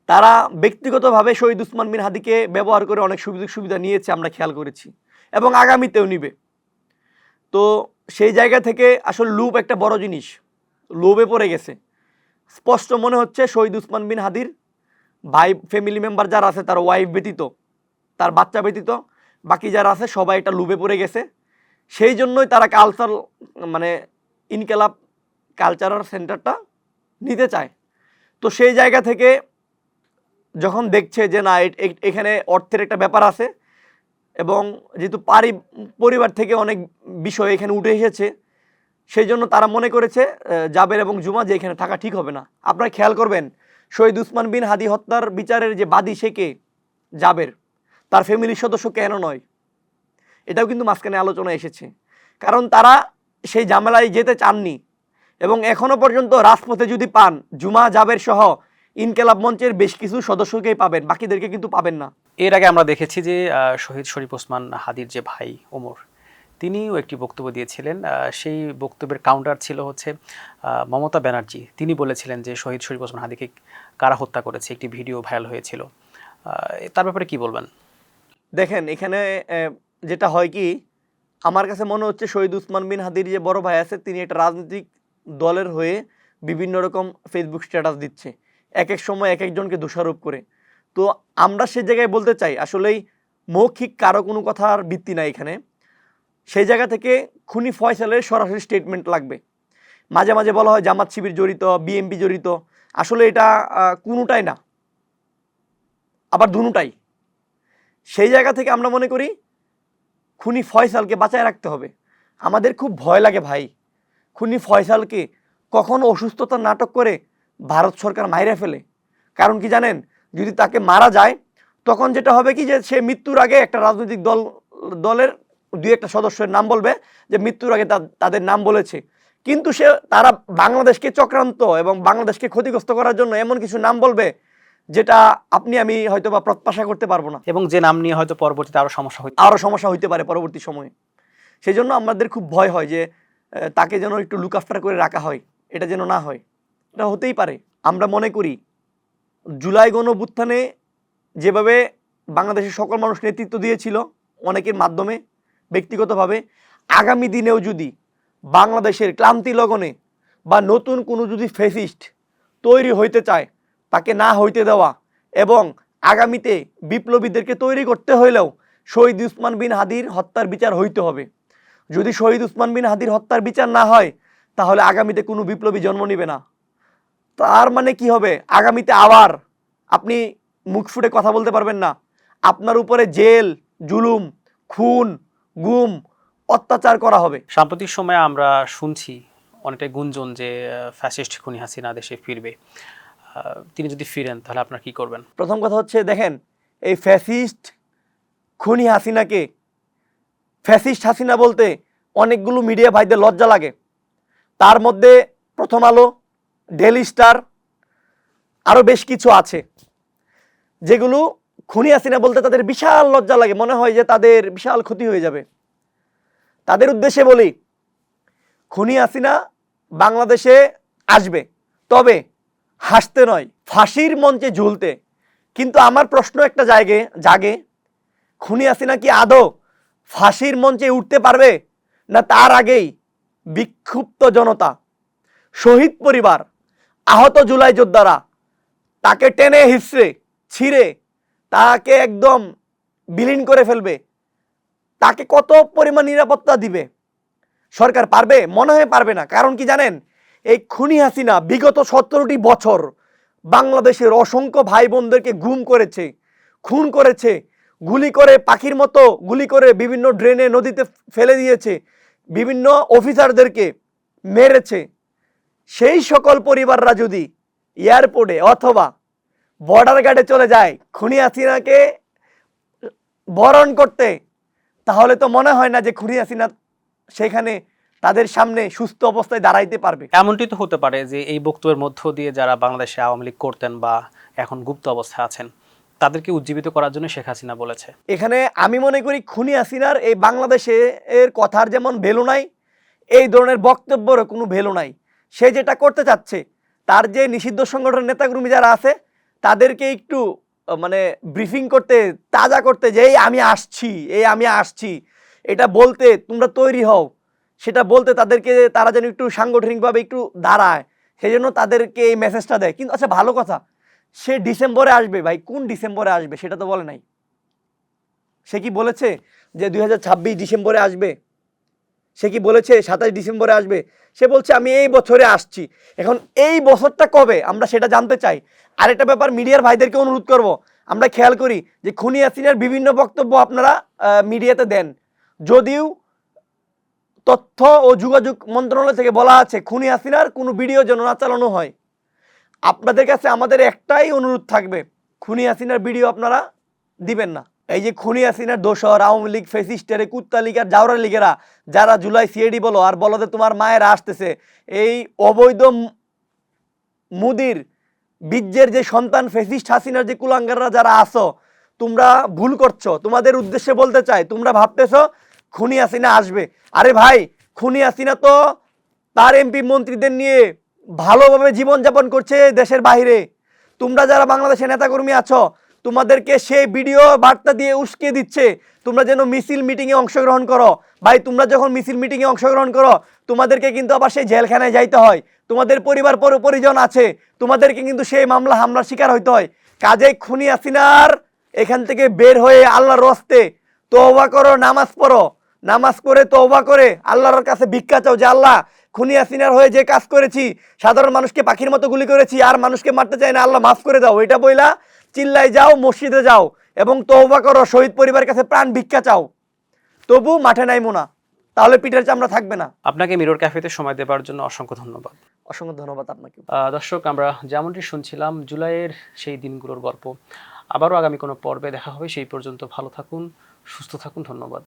তারা ব্যক্তিগতভাবে শহীদ উসমান বিন হাদিকে ব্যবহার করে অনেক সুবিধা নিয়েছে, আমরা খেয়াল করেছি, এবং আগামীতেও নিবে। তো সেই জায়গা থেকে আসলে লোভ একটা বড় জিনিস, লোভে পড়ে গেছে। স্পষ্ট মনে হচ্ছে শহীদ উসমান বিন হাদির ভাই ফ্যামিলি মেম্বার যারা আছে, তার ওয়াইফ ব্যতীত, তার বাচ্চা ব্যতীত বাকি যারা আছে সবাই একটা লোভে পড়ে গেছে। সেই জন্যই তারা মানে ইনকালাব কালচারাল সেন্টারটা নিতে চায়। তো সেই জায়গা থেকে যখন দেখছে যে না, এখানে অর্থের একটা ব্যাপার আছে, এবং যেহেতু পরিবার থেকে অনেক বিষয় এখানে উঠে এসেছে, সেই জন্য তারা মনে করেছে জাবের এবং জুমা যে এখানে থাকা ঠিক হবে না। আপনারা খেয়াল করবেন, শহীদ উসমান বিন হাদি হত্যার বিচারের যে বাদী সে কে? জাবের। তার ফ্যামিলির সদস্য কেন নয়? এটাও কিন্তু মাঝখানে আলোচনা এসেছে। কারণ তারা সেই ঝামেলায় যেতে চাননি, এবং এখনো পর্যন্ত রাজপথে যদি পান, জুমা, জাবের সহ ইনকেলাব মঞ্চের বেশ কিছু সদস্যকেই পাবেন, বাকিদেরকে কিন্তু পাবেন না। এর আগে আমরা দেখেছি যে শহীদ শরীফ ওসমান হাদির যে ভাই ওমর, তিনিও একটি বক্তব্য দিয়েছিলেন। সেই বক্তব্যের কাউন্টার ছিল হচ্ছে মমতা ব্যানার্জি। তিনি বলেছিলেন যে শহীদ শরীফ ওসমান হাদিকে কারা হত্যা করেছে, একটি ভিডিও ভাইরাল হয়েছিল। তার ব্যাপারে কি বলবেন? দেখেন, এখানে যেটা হয় কি, আমার কাছে মনে হচ্ছে শহীদ উসমান বিন হাদির যে বড় ভাই আছে, তিনি একটা রাজনৈতিক দলের হয়ে বিভিন্ন রকম ফেসবুক স্ট্যাটাস দিচ্ছে, এক এক সময় এক একজনকে দোষারোপ করে। তো আমরা সে জায়গায় বলতে চাই, আসলেই মৌখিক কারো কোনো কথার ভিত্তি নাই এখানে। সেই জায়গা থেকে খুনি ফয়সালের সরাসরি স্টেটমেন্ট লাগবে। মাঝে মাঝে বলা হয় জামাত শিবির জড়িত, বিএনপি জড়িত, আসলে এটা কোনোটাই না, আবার দুটাই। সেই জায়গা থেকে আমরা মনে করি খুনি ফয়সালকে বাঁচায় রাখতে হবে। আমাদের খুব ভয় লাগে ভাই, খুনি ফয়সালকে কখনো অসুস্থতার নাটক করে ভারত সরকার মাইরে ফেলে। কারণ কি জানেন, যদি তাকে মারা যায়, তখন যেটা হবে কি, যে সে মৃত্যুর আগে একটা রাজনৈতিক দলের দুই একটা সদস্যের নাম বলবে যে মৃত্যুর আগে তাদের নাম বলেছে, কিন্তু তারা বাংলাদেশকে চক্রান্ত এবং বাংলাদেশকে ক্ষতিগ্রস্ত করার জন্য এমন কিছু নাম বলবে যেটা আমি হয়তো বা প্রত্যাশা করতে পারবো না, এবং যে নাম নিয়ে হয়তো পরবর্তীতে আরো সমস্যা হইতে পারে পরবর্তী সময়ে। সেই জন্য আমাদের খুব ভয় হয় যে তাকে যেন একটু লুক আফটার করে রাখা হয়, এটা যেন না হয়। এটা হতেই পারে। আমরা মনে করি জুলাই গণঅভ্যুত্থানে যেভাবে বাংলাদেশের সকল মানুষ নেতৃত্ব দিয়েছিল অনেকের মাধ্যমে, ব্যক্তিগতভাবে, আগামী দিনেও যদি বাংলাদেশের ক্লান্তি লগনে বা নতুন কোনো যদি ফ্যাসিস্ট তৈরি হইতে চায়, তাকে না হইতে দেওয়া, এবং আগামীতে বিপ্লবীদেরকে তৈরি করতে হইলেও শহীদ উসমান বিন হাদির হত্যার বিচার হইতে হবে। যদি শহীদ উসমান বিন হাদির হত্যার বিচার না হয়, তাহলে আগামীতে কোনো বিপ্লবী জন্ম নিবে না। তার মানে কি হবে, আগামীতে আবার আপনি মুখ ফুটে কথা বলতে পারবেন না, আপনার উপরে জেল, জুলুম, খুন, গুম, অত্যাচার করা হবে। সাম্প্রতিক সময়ে আমরা শুনছি অনেকটাই গুঞ্জন যে ফ্যাসিস্ট খুনি হাসিনা দেশে ফিরবে। তিনি যদি ফিরেন তাহলে আপনারা কি করবেন? প্রথম কথা হচ্ছে, দেখেন, এই ফ্যাসিস্ট খুনি হাসিনাকে ফ্যাসিস্ট হাসিনা বলতে অনেকগুলো মিডিয়া ভাইদের লজ্জা লাগে। তার মধ্যে প্রথম আলো, ডেইলি স্টার, আরও বেশ কিছু আছে যেগুলো খুনি হাসিনা বলতে তাদের বিশাল লজ্জা লাগে, মনে হয় যে তাদের বিশাল ক্ষতি হয়ে যাবে। তাদের উদ্দেশ্যে বলি, খুনি হাসিনা বাংলাদেশে আসবে, তবে হাসতে নয়, ফাঁসির মঞ্চে ঝুলতে। কিন্তু আমার প্রশ্ন একটা জাগে, খুনি হাসিনা কি আদৌ ফাঁসির মঞ্চে উঠতে পারবে, না তার আগেই বিক্ষুব্ধ জনতা, শহীদ পরিবার, আহত জুলাই যোদ্ধারা তাকে টেনে হিসড়ে ছিঁড়ে তাকে একদম বিলীন করে ফেলবে? তাকে কত পরিমাণ নিরাপত্তা দিবে সরকার? পারবে? মনে হয় পারবে না। কারণ কি জানেন, এই খুনি হাসিনা বিগত 17টি বছর বাংলাদেশের অসংখ্য ভাই বোনদেরকে গুম করেছে, খুন করেছে, গুলি করে পাখির মতো গুলি করে বিভিন্ন ড্রেনে নদীতে ফেলে দিয়েছে, বিভিন্ন অফিসারদেরকে মেরেছে, সেই সকল পরিবাররা যদি এয়ারপোর্টে অথবা বর্ডার গার্ডে চলে যায় খুনি হাসিনাকে বরণ করতে, তাহলে তো মনে হয় না যে খুনি হাসিনা সেখানে তাদের সামনে সুস্থ অবস্থায় দাঁড়াইতে পারবে। এমনটি তো হতে পারে যে এই বক্তব্যের মধ্য দিয়ে যারা বাংলাদেশে আওয়ামী লীগ করতেন বা এখন গুপ্ত অবস্থায় আছেন তাদেরকে উজ্জীবিত করার জন্য শেখ হাসিনা বলেছে। এখানে আমি মনে করি খুনি হাসিনার এই বাংলাদেশে এর কথার যেমন ভ্যালু নাই, এই ধরনের বক্তব্যেরও কোনো ভ্যালু নাই। সে যেটা করতে চাচ্ছে, তার যে নিষিদ্ধ সংগঠনের নেতাকর্মী যারা আছে তাদেরকে একটু মানে ব্রিফিং করতে, তাজা করতে, যে এই আমি আসছি এটা বলতে তোমরা তৈরি হও, সেটা বলতে তাদেরকে, তারা যেন একটু সাংগঠনিকভাবে একটু দাঁড়ায়, সেই জন্য তাদেরকে এই মেসেজটা দেয়। কিন্তু আচ্ছা ভালো কথা, সে ডিসেম্বরে আসবে, ভাই কোন ডিসেম্বরে আসবে সেটা তো বলে নাই। সে কি বলেছে যে 2026 ডিসেম্বরে আসবে? সে কি বলেছে 27 ডিসেম্বরে আসবে? সে বলছে আমি এই বছরে আসছি। এখন এই বছরটা কবে আমরা সেটা জানতে চাই। আরেকটা ব্যাপার, মিডিয়ার ভাইদেরকে অনুরোধ করব, আমরা খেয়াল করি যে খুনি হাসিনার বিভিন্ন বক্তব্য আপনারা মিডিয়াতে দেন, যদিও তথ্য ও যোগাযোগ মন্ত্রণালয় থেকে বলা আছে খুনি হাসিনার কোনো ভিডিও যেন না চালানো হয়। আপনাদের কাছে আমাদের একটাই অনুরোধ থাকবে, খুনি হাসিনার ভিডিও আপনারা দিবেন না। এই যে খুনি হাসিনার দোসর আওয়ামী লীগ ফেসিস্টের কুত্তা লীগ আর জাউরা লীগেরা যারা জুলাই সিএডি বলো আর বলো যে তোমার মায়েরা আসতেছে, এই অবৈধ মুদির বীর্যের যে সন্তান ফেসিস্ট হাসিনার যে কুলাঙ্গাররা যারা আসো, তোমরা ভুল করছো। তোমাদের উদ্দেশ্যে বলতে চাই, তোমরা ভাবতেছো খুনি হাসিনা আসবে। আরে ভাই, খুনি হাসিনা তো তার এমপি মন্ত্রীদের নিয়ে ভালোভাবে জীবনযাপন করছে দেশের বাইরে। তোমরা যারা বাংলাদেশের নেতাকর্মী আছো, তোমাদেরকে সেই ভিডিও বার্তা দিয়ে উস্কে দিচ্ছে তোমরা যেন মিছিল মিটিংয়ে অংশগ্রহণ করো। ভাই, তোমরা যখন মিছিল মিটিংয়ে অংশগ্রহণ করো তোমাদেরকে কিন্তু আবার সেই জেলখানায় যাইতে হয়, তোমাদের পরিবার পরিজন আছে, তোমাদেরকে কিন্তু সেই মামলা হামলার শিকার হইতে হয়। কাজেই খুনি হাসিনার এখান থেকে বের হয়ে আল্লাহর রাস্তে তওবা করো, নামাজ পড়ো, নামাজ করে তওবা করে আল্লাহর কাছে ভিক্ষা চাও যে আল্লাহ, খুনি হাসিনার হয়ে যে কাজ করেছি, সাধারণ মানুষকে পাখির মতো গুলি করেছি, আর মানুষকে মারতে চাই না, আল্লাহ মাফ করে দাও, এটা বইলা চিল্লাই যাও, মসজিদে যাও এবং তওবা করো, শহীদ পরিবারের কাছে প্রাণ ভিক্ষা চাও, তবু মাঠে নাইমো না, তাহলে পিঠের চামড়া থাকবে না। আপনাকে মিরর ক্যাফেতে সময় দেওয়ার জন্য অসংখ্য ধন্যবাদ। অসংখ্য ধন্যবাদ আপনাকে। দর্শক, আমরা যেমনটি শুনছিলাম জুলাইয়ের সেই দিনগুলোর গল্প। আবারও আগামী কোনো পর্বে দেখা হবে, সেই পর্যন্ত ভালো থাকুন, সুস্থ থাকুন, ধন্যবাদ।